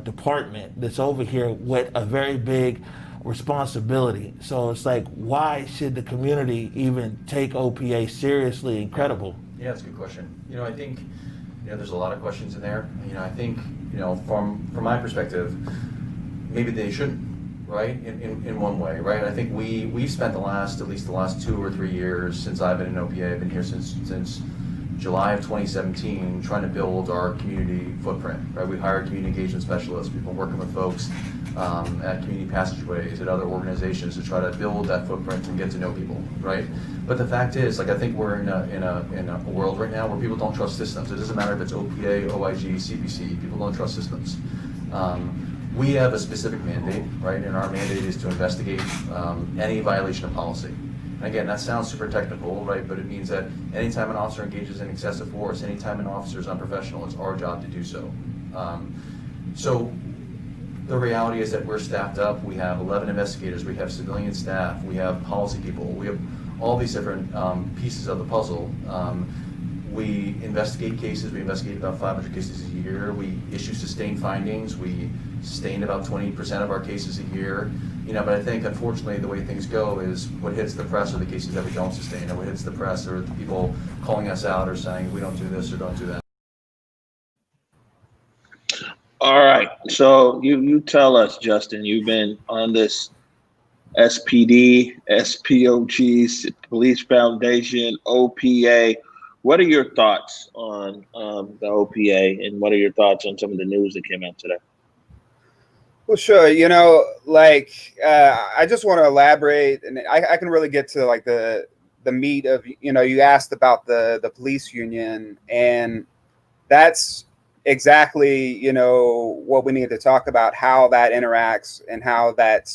department that's over here with a very big responsibility. So it's like, why should the community even take OPA seriously and credible? Yeah, that's a good question. I think, there's a lot of questions in there. I think, from my perspective, maybe they shouldn't. Right, in one way, right? I think we've spent at least the last 2 or 3 years since I've been in OPA. I've been here since July of 2017, trying to build our community footprint. Right, we hired community engagement specialists. We've been working with folks at community passageways, at other organizations to try to build that footprint and get to know people. Right, but the fact is, I think we're in a world right now where people don't trust systems. It doesn't matter if it's OPA, OIG, CPC. People don't trust systems. We have a specific mandate, right? And our mandate is to investigate any violation of policy. And again, that sounds super technical, right? But it means that anytime an officer engages in excessive force, anytime an officer is unprofessional, it's our job to do so. So The reality is that we're staffed up. We have 11 investigators. We have civilian staff. We have policy people. We have all these different pieces of the puzzle. We investigate cases. We investigate about 500 cases a year. We issue sustained findings. We sustain about 20% of our cases a year. But I think, unfortunately, the way things go is what hits the press are the cases that we don't sustain, and what hits the press are the people calling us out or saying we don't do this or don't do that. All right. So you tell us, Justin, you've been on this SPD, SPOG, Police Foundation, OPA. What are your thoughts on the OPA, and what are your thoughts on some of the news that came out today? Well, sure. I just want to elaborate, and I can really get to like the meat of, you asked about the police union, and that's exactly, what we need to talk about, how that interacts and how that,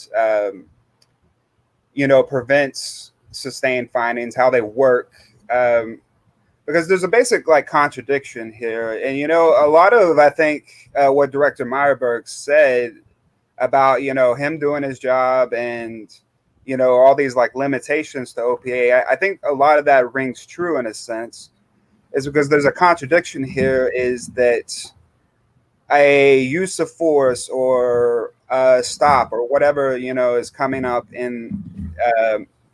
prevents sustained findings, how they work. Because there's a basic like contradiction here. And, a lot of, I think, what Director Myerberg said about, him doing his job and, all these like limitations to OPA, I think a lot of that rings true in a sense, is because there's a contradiction here, is that a use of force or a stop or whatever, is coming up in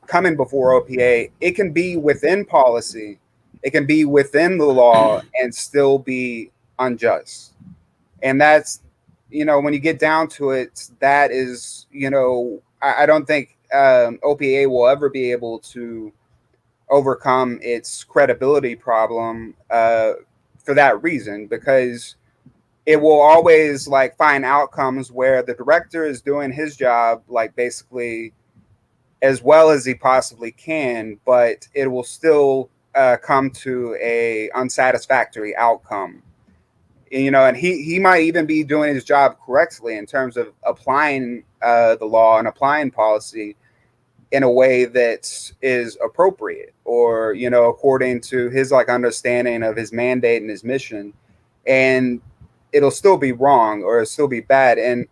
coming before OPA, it can be within policy, it can be within the law and still be unjust. And that's, when you get down to it, that is, I don't think OPA will ever be able to overcome its credibility problem for that reason, because it will always like find outcomes where the director is doing his job like basically as well as he possibly can, but it will still come to a unsatisfactory outcome. And he might even be doing his job correctly in terms of applying the law and applying policy in a way that is appropriate, or, according to his like understanding of his mandate and his mission, and it'll still be wrong or it'll still be bad. And,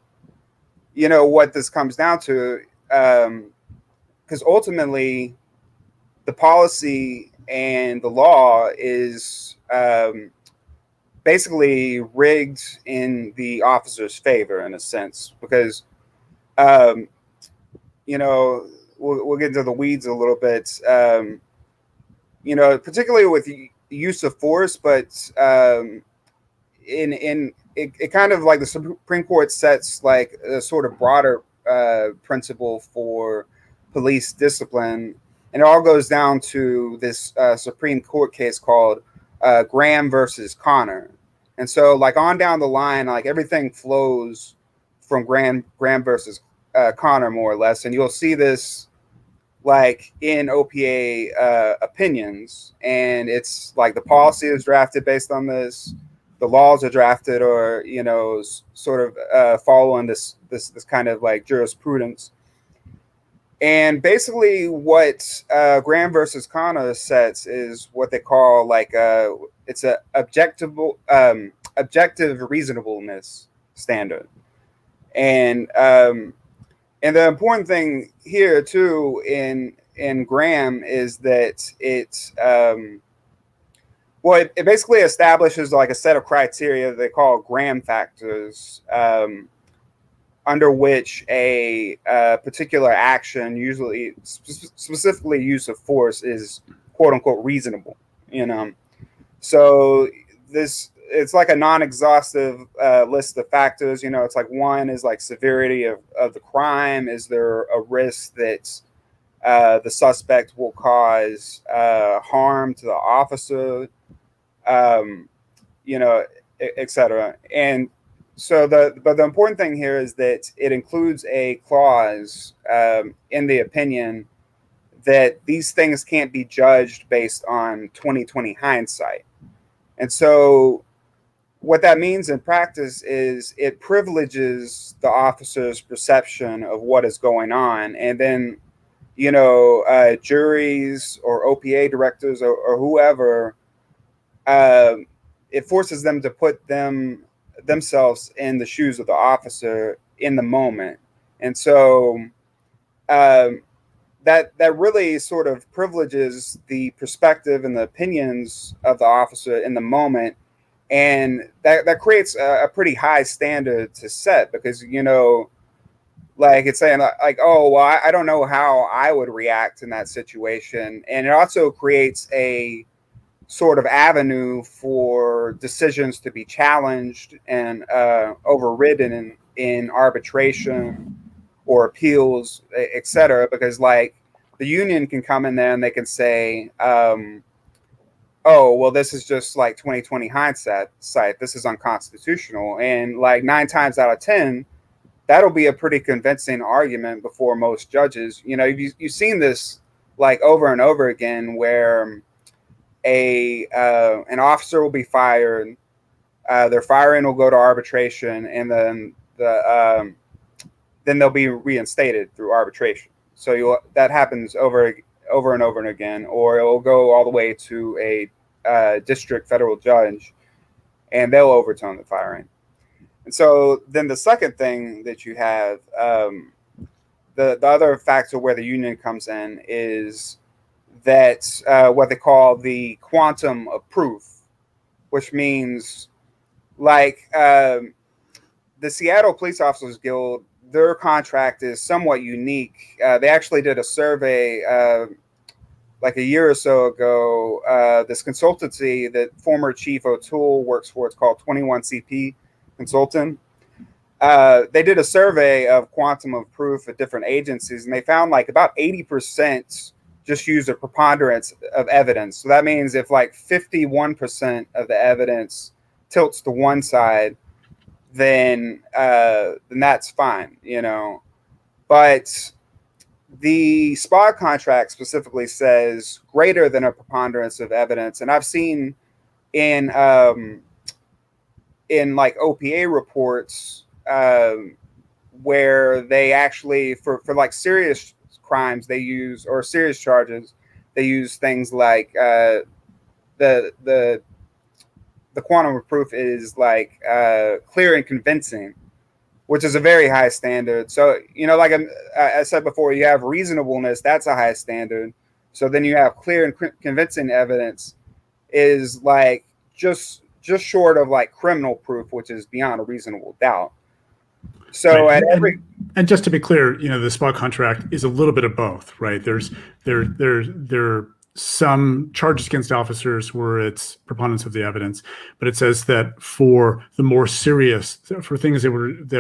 what this comes down to, because ultimately the policy and the law is basically rigged in the officer's favor in a sense, because, we'll get into the weeds a little bit, particularly with the use of force, but it kind of like the Supreme Court sets like a sort of broader principle for police discipline, and it all goes down to this Supreme Court case called Graham versus Connor. And so like on down the line, like everything flows from Graham versus Connor more or less, and you'll see this like in OPA opinions, and it's like the policy is drafted based on this, the laws are drafted or sort of following this kind of like jurisprudence. And basically what Graham versus Connor sets is what they call like it's a objective reasonableness standard. And the important thing here too in Graham is that it basically establishes like a set of criteria they call Graham factors, under which a particular action, usually specifically use of force, is quote unquote reasonable. So it's like a non-exhaustive list of factors. It's like one is like severity of the crime. Is there a risk that the suspect will cause harm to the officer, etc. And so but the important thing here is that it includes a clause in the opinion that these things can't be judged based on 20/20 hindsight. And so what that means in practice is it privileges the officer's perception of what is going on. And then, juries or OPA directors or whoever, it forces them to put themselves in the shoes of the officer in the moment. And so that really sort of privileges the perspective and the opinions of the officer in the moment. And that creates a pretty high standard to set, because, like it's saying like, oh, well, I don't know how I would react in that situation. And it also creates a sort of avenue for decisions to be challenged and overridden in arbitration or appeals, et cetera, because like the union can come in there and they can say, oh, well, this is just like 2020 hindsight. This is unconstitutional. And like 9 times out of 10, that'll be a pretty convincing argument before most judges. You've seen this like over and over again, where an officer will be fired, their firing will go to arbitration, and then they'll be reinstated through arbitration. So that happens over and over and again, or it will go all the way to a district federal judge, and they'll overturn the firing. And so then the second thing that you have, the other factor where the union comes in is that what they call the quantum of proof, which means like the Seattle Police Officers Guild, their contract is somewhat unique. They actually did a survey like a year or so ago. This consultancy that former Chief O'Toole works for, it's called 21CP Consultant. They did a survey of quantum of proof at different agencies, and they found like about 80% just use a preponderance of evidence. So that means if like 51% of the evidence tilts to one side, then that's fine, But the SPA contract specifically says greater than a preponderance of evidence, and I've seen in like OPA reports where they actually for like serious crimes they use, or serious charges, they use things like the quantum of proof is like clear and convincing, which is a very high standard. So like I said before, you have reasonableness, that's a high standard. So then you have clear and convincing evidence is like just short of like criminal proof, which is beyond a reasonable doubt. So right. at and just to be clear, the SPA contract is a little bit of both, right? There are some charges against officers where it's preponderance of the evidence, but it says that for the more serious, for things that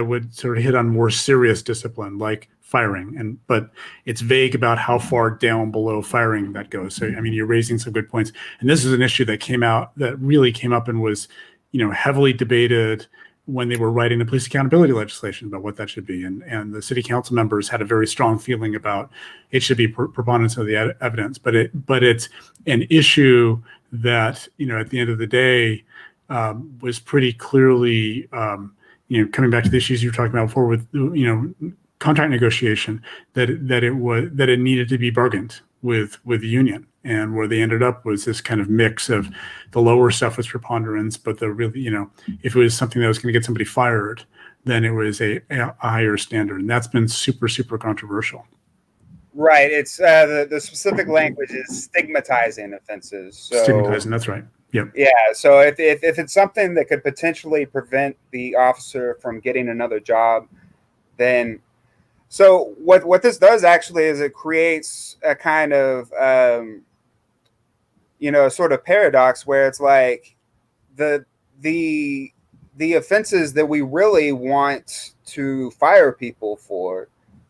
would sort of hit on more serious discipline, like firing, but it's vague about how far down below firing that goes. So, you're raising some good points, and this is an issue that really came up and was, heavily debated when they were writing the police accountability legislation about what that should be. And the city council members had a very strong feeling about it should be preponderance of the evidence, but it's an issue that, at the end of the day, was pretty clearly, coming back to the issues you were talking about before with, contract negotiation, that it needed to be bargained with the union. And where they ended up was this kind of mix of the lower stuff was preponderance, but the really, if it was something that was going to get somebody fired, then it was a higher standard. And that's been super, super controversial. Right. It's the specific language is stigmatizing offenses. So, stigmatizing, that's right. Yep. Yeah. So if it's something that could potentially prevent the officer from getting another job, then so what this does actually is it creates a kind of sort of paradox where it's like the offenses that we really want to fire people for,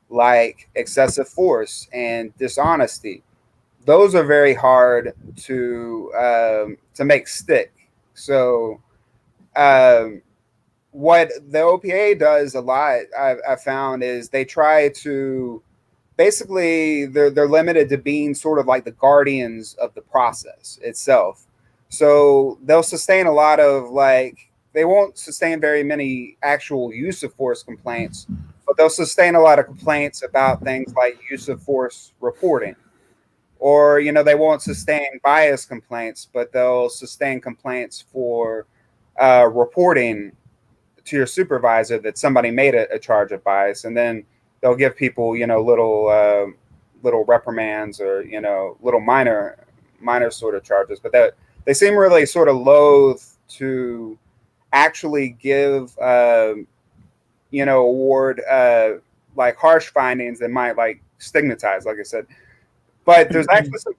like excessive force and dishonesty, those are very hard to make stick. So what the OPA does a lot, I've found, is they try to basically they're limited to being sort of like the guardians of the process itself. So they'll sustain a lot of they won't sustain very many actual use of force complaints, but they'll sustain a lot of complaints about things like use of force reporting. Or, they won't sustain bias complaints, but they'll sustain complaints for reporting to your supervisor that somebody made a charge of bias, and then they'll give people, little reprimands or, little minor sort of charges. But that they seem really sort of loath to actually give, award like harsh findings that might like stigmatize, like I said. But there's actually some.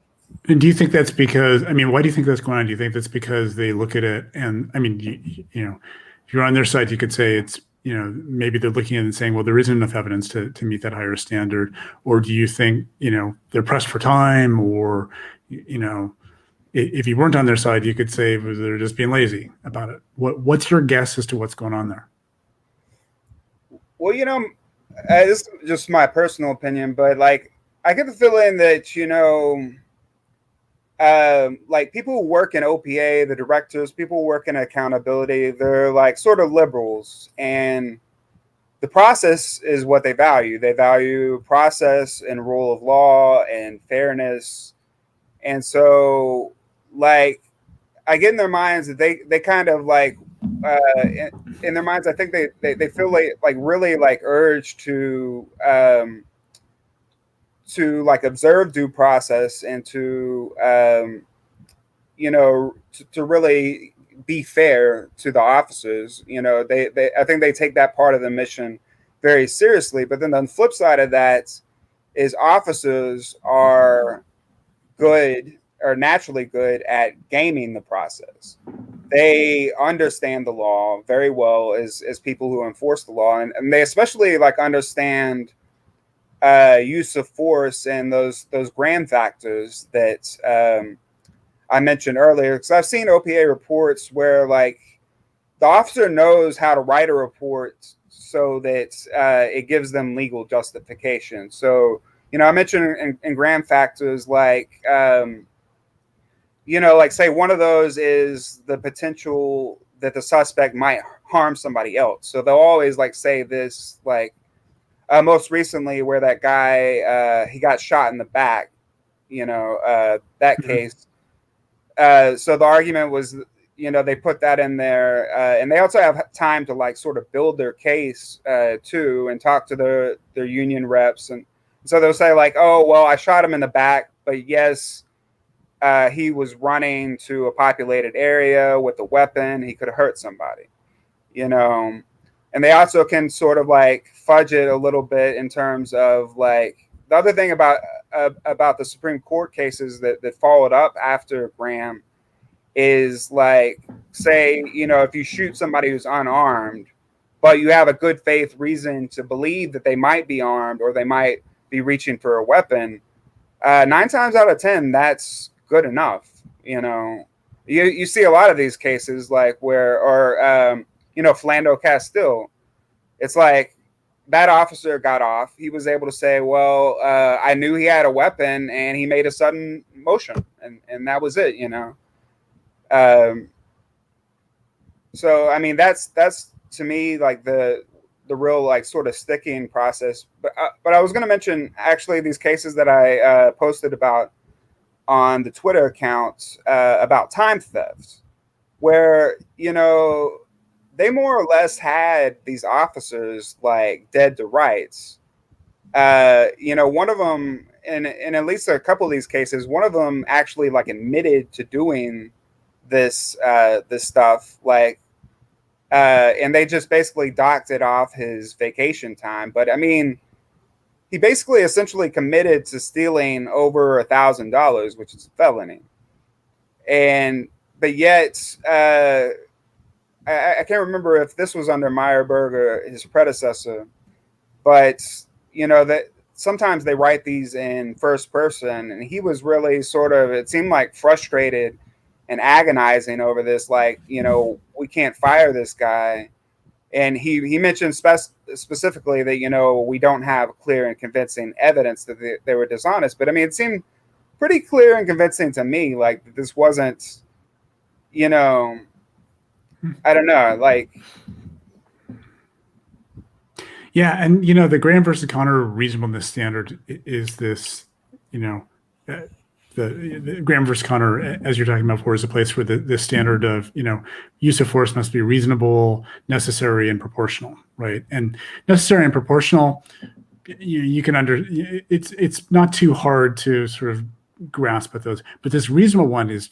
And do you think that's because, why do you think that's going on? Do you think that's because they look at it and, if you're on their side, you could say it's, maybe they're looking at it and saying, well, there isn't enough evidence to meet that higher standard. Or do you think, they're pressed for time, or, if you weren't on their side, you could say they're just being lazy about it. What's your guess as to what's going on there? Well, this is just my personal opinion, but like, I get the feeling that, like people who work in OPA, the directors, people who work in accountability, they're like sort of liberals, and the process is what they value. They value process and rule of law and fairness. And so like, I get in their minds that they kind of like, in their minds, I think they feel like really like urged to like observe due process and to to really be fair to the officers. I think they take that part of the mission very seriously. But then on the flip side of that is officers are good or naturally good at gaming the process. They understand the law very well as people who enforce the law, and they especially like understand use of force and those grand factors that I mentioned earlier. Because I've seen OPA reports where like the officer knows how to write a report so that it gives them legal justification. So I mentioned in grand factors like like say one of those is the potential that the suspect might harm somebody else. So they'll always like say this, like most recently where that guy, he got shot in the back, that case. So the argument was, they put that in there, and they also have time to like sort of build their case too, and talk to their union reps. And so they'll say like, oh, well, I shot him in the back, but yes, he was running to a populated area with a weapon. He could have hurt somebody, and they also can sort of like fudge it a little bit in terms of like the other thing about the Supreme Court cases that followed up after Graham is like, say, if you shoot somebody who's unarmed, but you have a good faith reason to believe that they might be armed or they might be reaching for a weapon, 9 times out of 10, that's good enough. You see a lot of these cases like where, or Philando Castile, it's like that officer got off. He was able to say, well, I knew he had a weapon and he made a sudden motion, and that was it. So I mean, that's to me like the real like sort of sticking process. But I was going to mention actually these cases that I posted about on the Twitter account about time thefts, where they more or less had these officers like dead to rights. One of them, in at least a couple of these cases, one of them actually like admitted to doing this stuff, like, and they just basically docked it off his vacation time. But I mean, he basically essentially committed to stealing over $1,000, which is a felony. But yet, I can't remember if this was under Myerberg or his predecessor, but that sometimes they write these in first person, and he was really sort of, it seemed like frustrated and agonizing over this, like, we can't fire this guy. And he mentioned specifically that, we don't have clear and convincing evidence that they were dishonest. But I mean, it seemed pretty clear and convincing to me, like this wasn't, I don't know, like. Yeah, and the Graham versus Connor reasonableness standard is this, the Graham versus Connor, as you're talking about before, is a place where the standard of, use of force must be reasonable, necessary, and proportional, right? And necessary and proportional, you can it's not too hard to sort of grasp at those, but this reasonable one is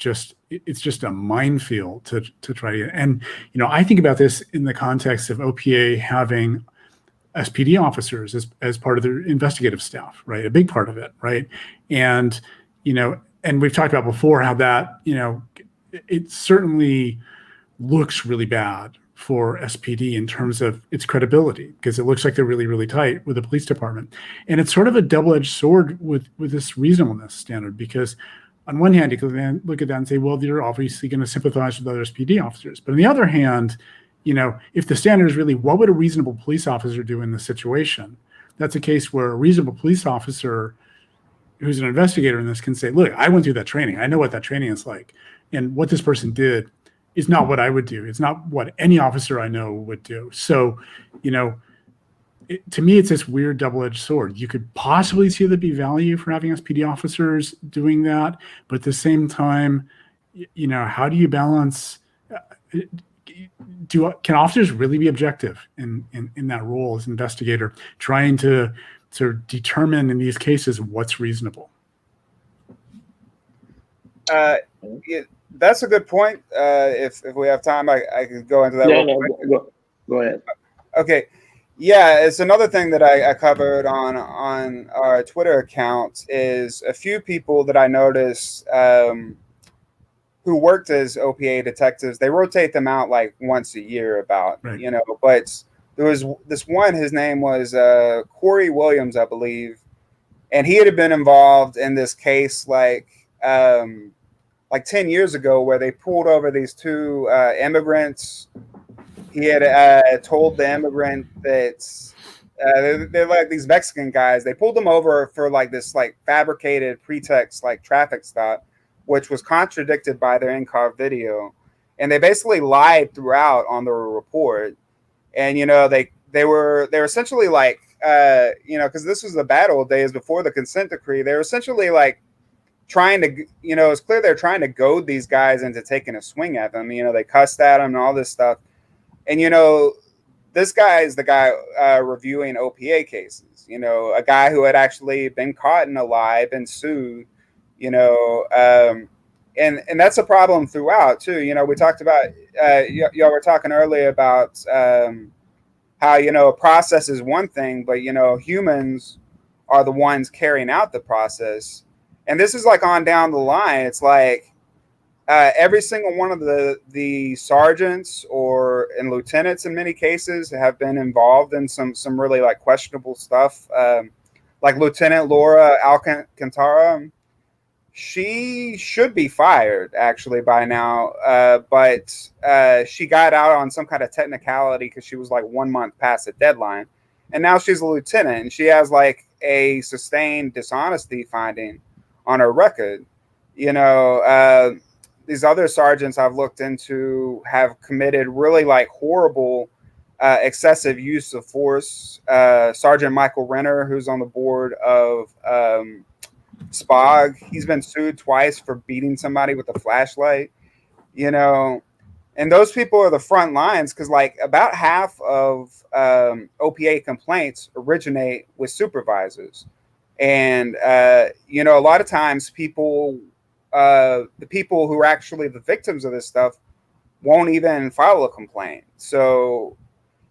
it's just a minefield to try to. And I think about this in the context of OPA having SPD officers as part of their investigative staff, right? A big part of it, right? And and we've talked about before how that it certainly looks really bad for SPD in terms of its credibility, because it looks like they're really, really tight with the police department. And it's sort of a double-edged sword with this reasonableness standard, because on one hand, you can then look at that and say, well, they're obviously going to sympathize with other SPD officers. But on the other hand, if the standard is really, what would a reasonable police officer do in this situation? That's a case where a reasonable police officer who's an investigator in this can say, look, I went through that training. I know what that training is like. And what this person did is not what I would do. It's not what any officer I know would do. So, to me, it's this weird double-edged sword. You could possibly see there be value for having SPD officers doing that, but at the same time, how do you balance? Can officers really be objective in that role as investigator, trying to sort of determine in these cases what's reasonable? That's a good point. If we have time, I could go into that. Yeah, go ahead. Okay. Yeah, it's another thing that I covered on our Twitter account is a few people that I noticed who worked as OPA detectives. They rotate them out like once a year about, right. But there was this one, his name was Corey Williams, I believe. And he had been involved in this case like 10 years ago, where they pulled over these two immigrants. He had told the immigrant that they're like these Mexican guys. They pulled them over for like this like fabricated pretext, like traffic stop, which was contradicted by their in-car video. And they basically lied throughout on the report. And, they were essentially like, because this was the bad old days before the consent decree. They were essentially like trying to, it's clear they're trying to goad these guys into taking a swing at them. They cussed at them and all this stuff. And, this guy is the guy reviewing OPA cases, a guy who had actually been caught in a lie, been sued, and that's a problem throughout too. We talked about, y'all were talking earlier about how, a process is one thing, but, humans are the ones carrying out the process. And this is like on down the line. It's like every single one of the sergeants and lieutenants in many cases have been involved in some really like questionable stuff. Like Lieutenant Laura Alcantara, she should be fired actually by now, but she got out on some kind of technicality because she was like 1 month past the deadline, and now she's a lieutenant and she has like a sustained dishonesty finding on her record. These other sergeants I've looked into have committed really like horrible excessive use of force. Sergeant Michael Renner, who's on the board of SPOG, he's been sued twice for beating somebody with a flashlight, and those people are the front lines, because like about half of OPA complaints originate with supervisors. And, a lot of times the people who are actually the victims of this stuff won't even file a complaint. So,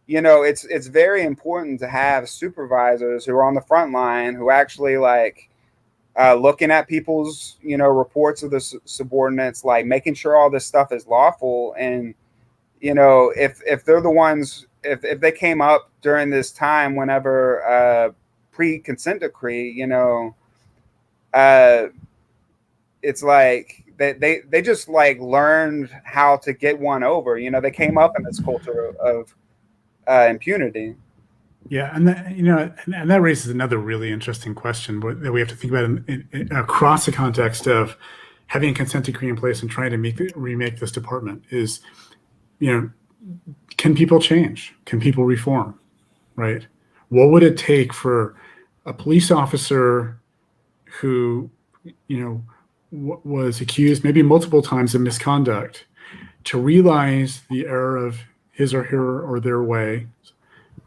it's very important to have supervisors who are on the front line, who actually like looking at people's, reports of the subordinates, like making sure all this stuff is lawful. And, if they're the ones, if they came up during this time, whenever pre-consent decree, it's like they just like learned how to get one over. They came up in this culture of impunity. Yeah, and that, and that raises another really interesting question that we have to think about across the context of having a consent decree in place and trying to remake this department is, can people change? Can people reform? Right? What would it take for a police officer who, was accused maybe multiple times of misconduct to realize the error of his or her or their way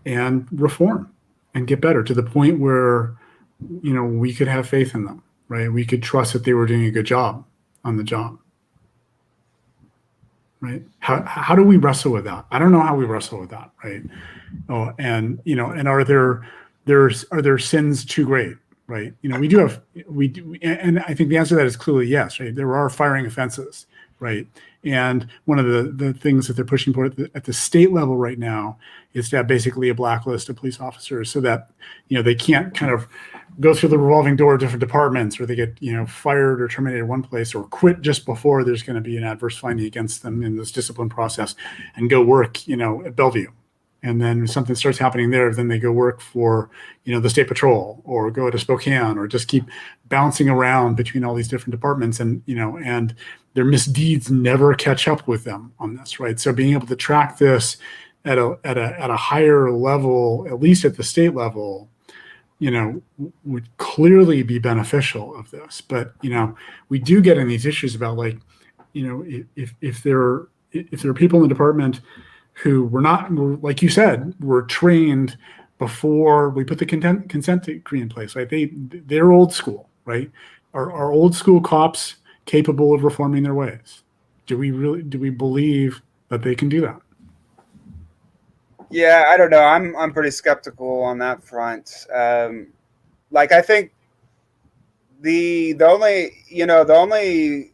and reform and get better to the point where, we could have faith in them, right? We could trust that they were doing a good job on the job, right? How do we wrestle with that? I don't know how we wrestle with that, right? Oh, and are there sins too great, right? We do, and I think the answer to that is clearly yes, right? There are firing offenses, right? And one of the things that they're pushing for at the state level right now is to have basically a blacklist of police officers so that, they can't kind of go through the revolving door of different departments, or they get, fired or terminated one place or quit just before there's going to be an adverse finding against them in this discipline process and go work, at Bellevue. And then if something starts happening there, then they go work for, the state patrol or go to Spokane or just keep bouncing around between all these different departments, and, and their misdeeds never catch up with them on this, right? So being able to track this at a higher level, at least at the state level, would clearly be beneficial of this. But, we do get in these issues about, like, if there are people in the department who were not, like you said, were trained before we put the consent decree in place, right? They're old school, right? Are old school cops capable of reforming their ways? Do we believe that they can do that? Yeah, I don't know. I'm pretty skeptical on that front. I think the only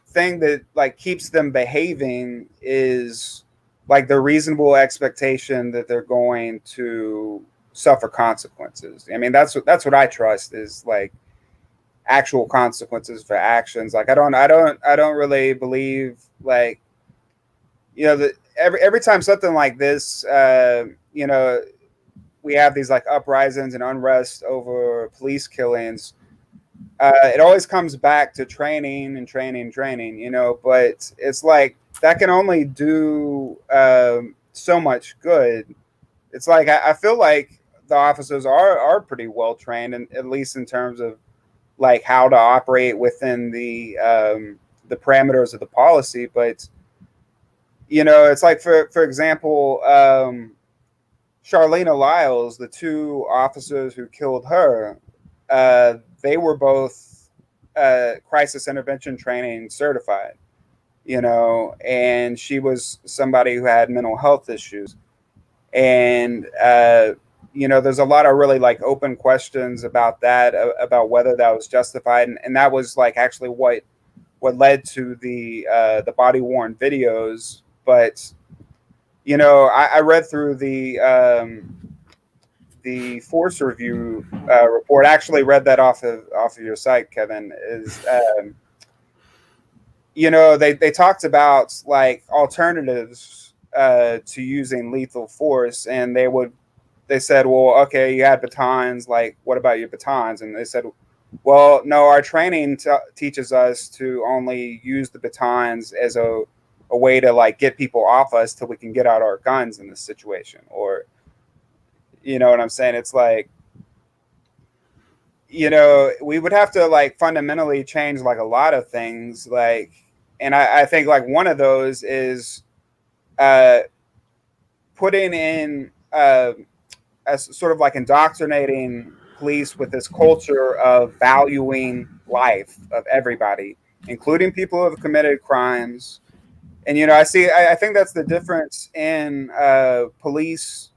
thing that keeps them behaving is the reasonable expectation that they're going to suffer consequences. I mean, that's what I trust is actual consequences for actions. I don't really believe that every time something like this, we have these uprisings and unrest over police killings. It always comes back to training, but it's that can only do so much good. It's I feel like the officers are pretty well trained, and at least in terms of how to operate within the parameters of the policy. But it's for example, Charlena Lyles, the two officers who killed her, they were both crisis intervention training certified, and she was somebody who had mental health issues. And, there's a lot of really open questions about that, about whether that was justified. And that was actually what led to the body worn videos. But, I read through the force review report. I actually read that off of your site, Kevin. Is they talked about alternatives to using lethal force, and they said, well, okay, you had batons. What about your batons? And they said, well, no, our training teaches us to only use the batons as a way to get people off us till we can get out our guns in this situation. Or, you know what I'm saying? It's we would have to fundamentally change a lot of things. And I think one of those is putting in as sort of indoctrinating police with this culture of valuing life of everybody, including people who have committed crimes. And I think that's the difference in police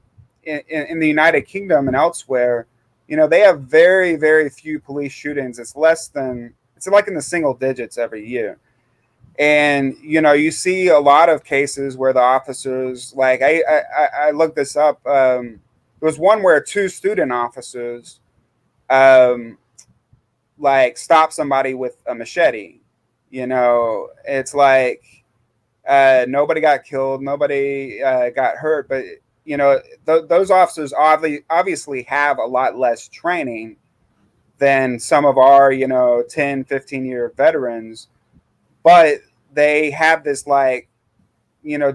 in the United Kingdom and elsewhere. They have very, very few police shootings. It's in the single digits every year. And, you see a lot of cases where the officers, I looked this up. There was one where two student officers, stopped somebody with a machete. It's nobody got killed, nobody got hurt, but those officers obviously have a lot less training than some of our 10, 15-year veterans, but they have this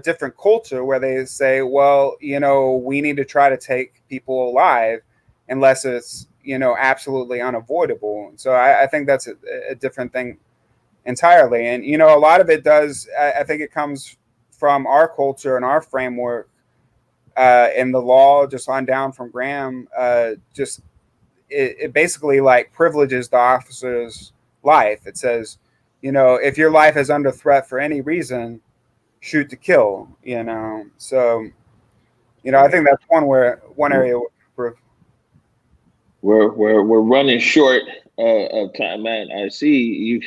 different culture where they say, well, we need to try to take people alive unless it's absolutely unavoidable. So I think that's a different thing entirely. And, you know, a lot of it does, I think it comes from our culture and our framework, and the law just on down from Graham, it basically like privileges the officer's life. It says, you know, if your life is under threat for any reason, shoot to kill, you know. So, you know, I think that's one area where we're running short of time, man. I see you,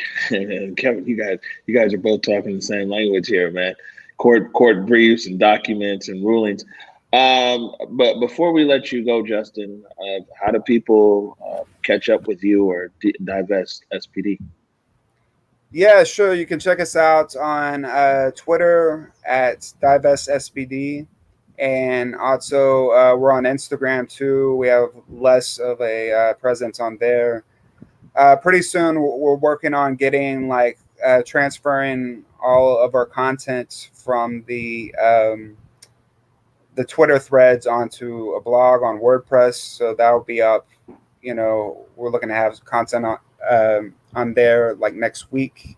Kevin. You guys are both talking the same language here, man. Court briefs and documents and rulings. But before we let you go, Justin, how do people catch up with you or divest SPD? Yeah, sure. You can check us out on Twitter at divestSPD. And also, we're on Instagram too. We have less of a presence on there. Pretty soon, we're working on getting like transferring all of our content from the Twitter threads onto a blog on WordPress. So that'll be up. You know, we're looking to have content on there like next week.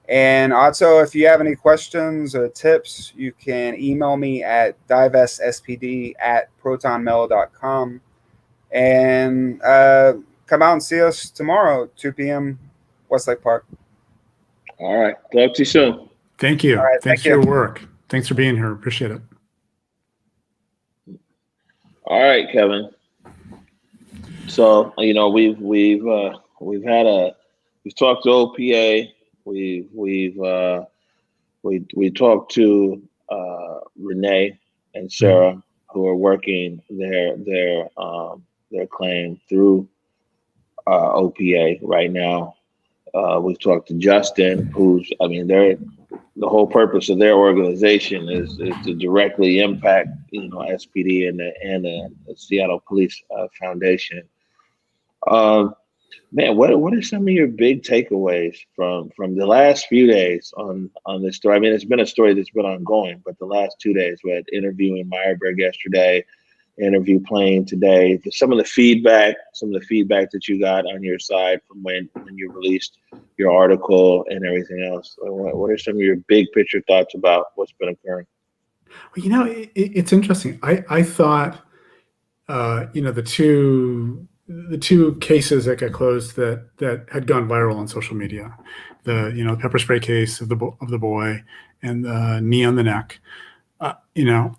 And also, if you have any questions or tips, you can email me at divestspd@protonmail.com. And come out and see us tomorrow, 2 p.m. Westlake Park. All right. Talk to you soon. Thank you. All right, Thanks for your work. Thanks for being here. Appreciate it. All right, Kevin. So, you know, we've talked to OPA. We talked to Renee and Sarah, who are working their claim through OPA right now. We've talked to Justin, who's, I mean, the whole purpose of their organization is to directly impact, you know, SPD and the Seattle Police Foundation. Man, what are some of your big takeaways from the last few days on this story? I mean, it's been a story that's been ongoing, but the last 2 days, we had interviewing Myerberg yesterday, interview playing today. Some of the feedback that you got on your side from when you released your article and everything else. What are some of your big picture thoughts about what's been occurring? Well, you know, it's interesting. I thought, you know, the two cases that got closed that had gone viral on social media, the, you know, pepper spray case of the boy and the knee on the neck. You know,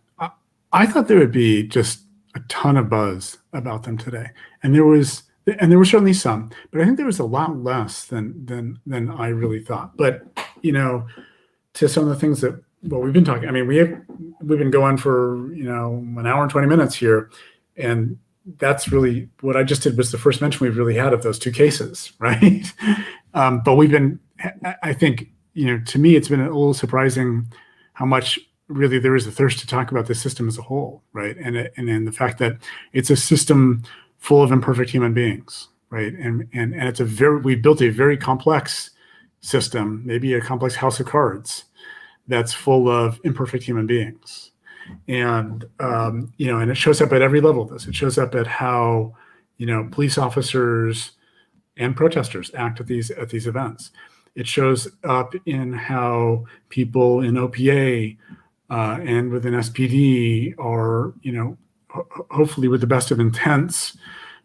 I thought there would be just a ton of buzz about them today, and there was certainly some, but I think there was a lot less than I really thought. But, you know, to some of the things that we've been talking. I mean, we've been going for, you know, an hour and 20 minutes here, and that's really what I just did was the first mention we've really had of those two cases, right? But we've been, I think, you know, to me, it's been a little surprising how much really there is a thirst to talk about this system as a whole, right? And the fact that it's a system full of imperfect human beings, right? And it's we built a very complex system, maybe a complex house of cards that's full of imperfect human beings. And, you know, and it shows up at every level of this. It shows up at how, you know, police officers and protesters act at these events. It shows up in how people in OPA and within SPD are, you know, hopefully with the best of intents,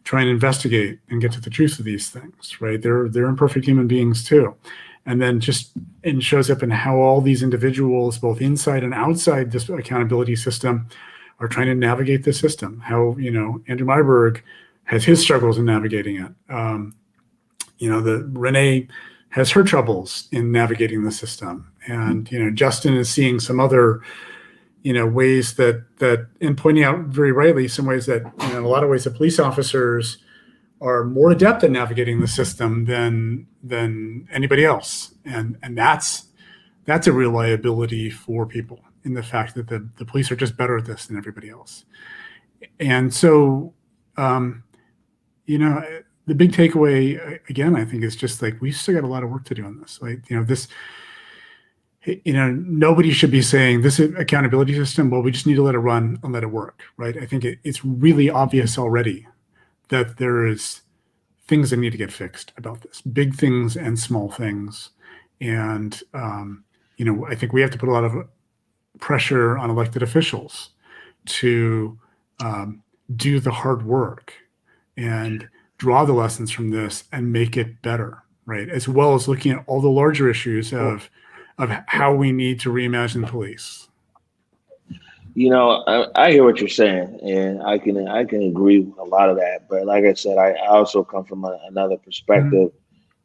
try and investigate and get to the truth of these things, right? They're imperfect human beings too. And then it shows up in how all these individuals, both inside and outside this accountability system, are trying to navigate the system. How, you know, Andrew Myerberg has his struggles in navigating it. You know, Renee has her troubles in navigating the system. And, you know, Justin is seeing some other, you know, ways that and pointing out very rightly some ways that, you know, in a lot of ways the police officers are more adept at navigating the system than anybody else. And that's a real liability for people in the fact that the police are just better at this than everybody else. And so, you know, the big takeaway, again, I think is just like, we still got a lot of work to do on this. Like, you know, you know, nobody should be saying this is accountability system, well, we just need to let it run and let it work, right? I think it's really obvious already that there is things that need to get fixed about this, big things and small things. And, I think we have to put a lot of pressure on elected officials to do the hard work and draw the lessons from this and make it better, right? As well as looking at all the larger issues of how we need to reimagine the police. I hear what you're saying, and I can agree with a lot of that. But like I said, I also come from another perspective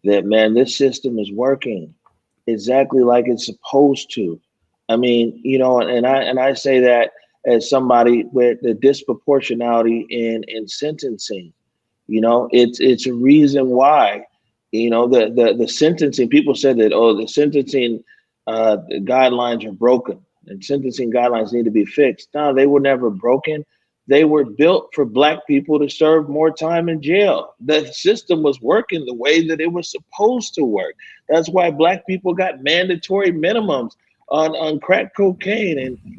that, man, this system is working exactly like it's supposed to. I mean, and I say that as somebody with the disproportionality in sentencing. It's a reason why. The sentencing, people said that, the sentencing guidelines are broken and sentencing guidelines need to be fixed. No, they were never broken. They were built for Black people to serve more time in jail. The system was working the way that it was supposed to work. That's why Black people got mandatory minimums on crack cocaine,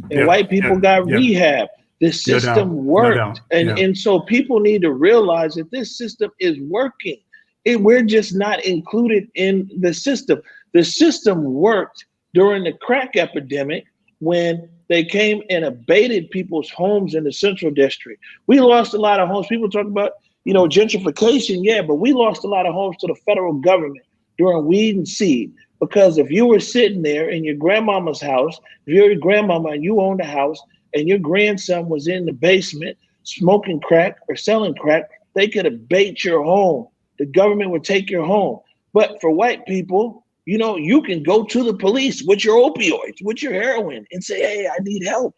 and white people got rehab. The system worked. And so people need to realize that this system is working. We're just not included in the system. The system worked during the crack epidemic when they came and abated people's homes in the Central District. We lost a lot of homes. People talk about, gentrification, but we lost a lot of homes to the federal government during weed and seed. Because if you were sitting there in your grandmama's house, if you're your grandmama and you owned a house and your grandson was in the basement smoking crack or selling crack, they could abate your home. The government would take your home. But for white people, you can go to the police with your opioids, with your heroin, and say, hey, I need help.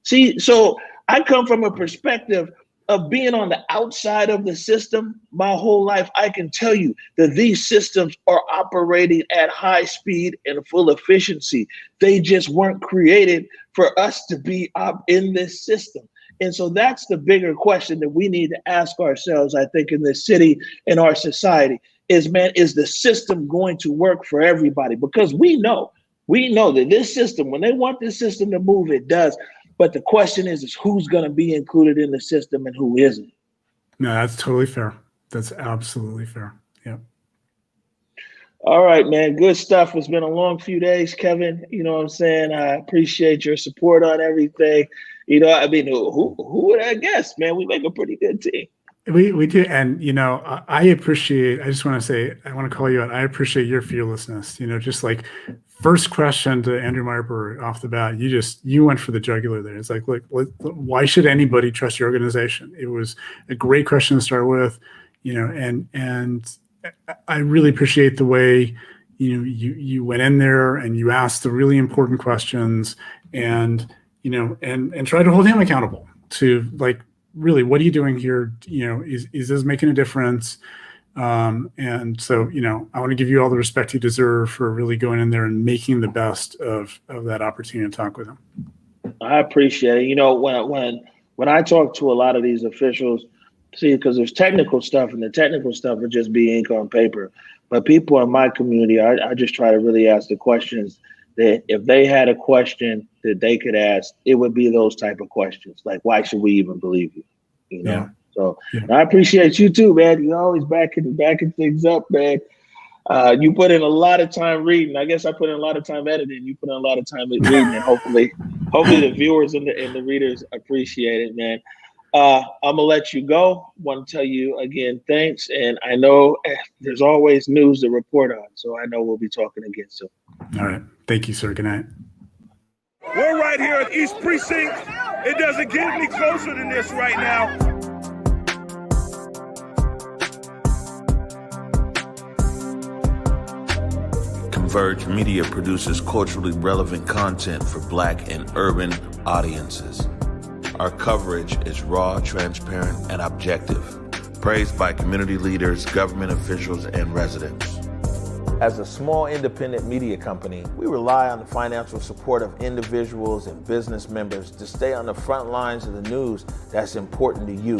See, so I come from a perspective of being on the outside of the system my whole life. I can tell you that these systems are operating at high speed and full efficiency. They just weren't created for us to be in this system. And so that's the bigger question that we need to ask ourselves, I think, in this city, in our society, is the system going to work for everybody? Because we know that this system, when they want this system to move, it does. But the question is who's going to be included in the system and who isn't? No, that's totally fair. That's absolutely fair. Yeah. All right, man. Good stuff. It's been a long few days, Kevin. You know what I'm saying? I appreciate your support on everything. Who would I guess, man? We make a pretty good team. We do. And, I appreciate, I just want to say, I want to call you out. I appreciate your fearlessness, just like first question to Andrew Myerberg off the bat, you went for the jugular there. It's like, look, why should anybody trust your organization? It was a great question to start with, and I really appreciate the way, you went in there and you asked the really important questions and try to hold him accountable to, like, really, what are you doing here? Is this making a difference? And so, I want to give you all the respect you deserve for really going in there and making the best of that opportunity to talk with him. I appreciate it. When I talk to a lot of these officials, because there's technical stuff, and the technical stuff would just be ink on paper. But people in my community, I just try to really ask the questions that if they had a question that they could ask, it would be those type of questions. Like, why should we even believe you? Yeah. So I appreciate you too, man. You're always backing things up, man. You put in a lot of time reading. I guess I put in a lot of time editing. You put in a lot of time reading, and hopefully the viewers and the readers appreciate it, man. I'm gonna let you go. Want to tell you again, thanks. And I know there's always news to report on, so I know we'll be talking again soon. All right. Thank you, sir. Good night. We're right here at East Precinct. It doesn't get any closer than this right now. Converge Media produces culturally relevant content for Black and urban audiences. Our coverage is raw, transparent, and objective, praised by community leaders, government officials, and residents. As a small independent media company, we rely on the financial support of individuals and business members to stay on the front lines of the news that's important to you.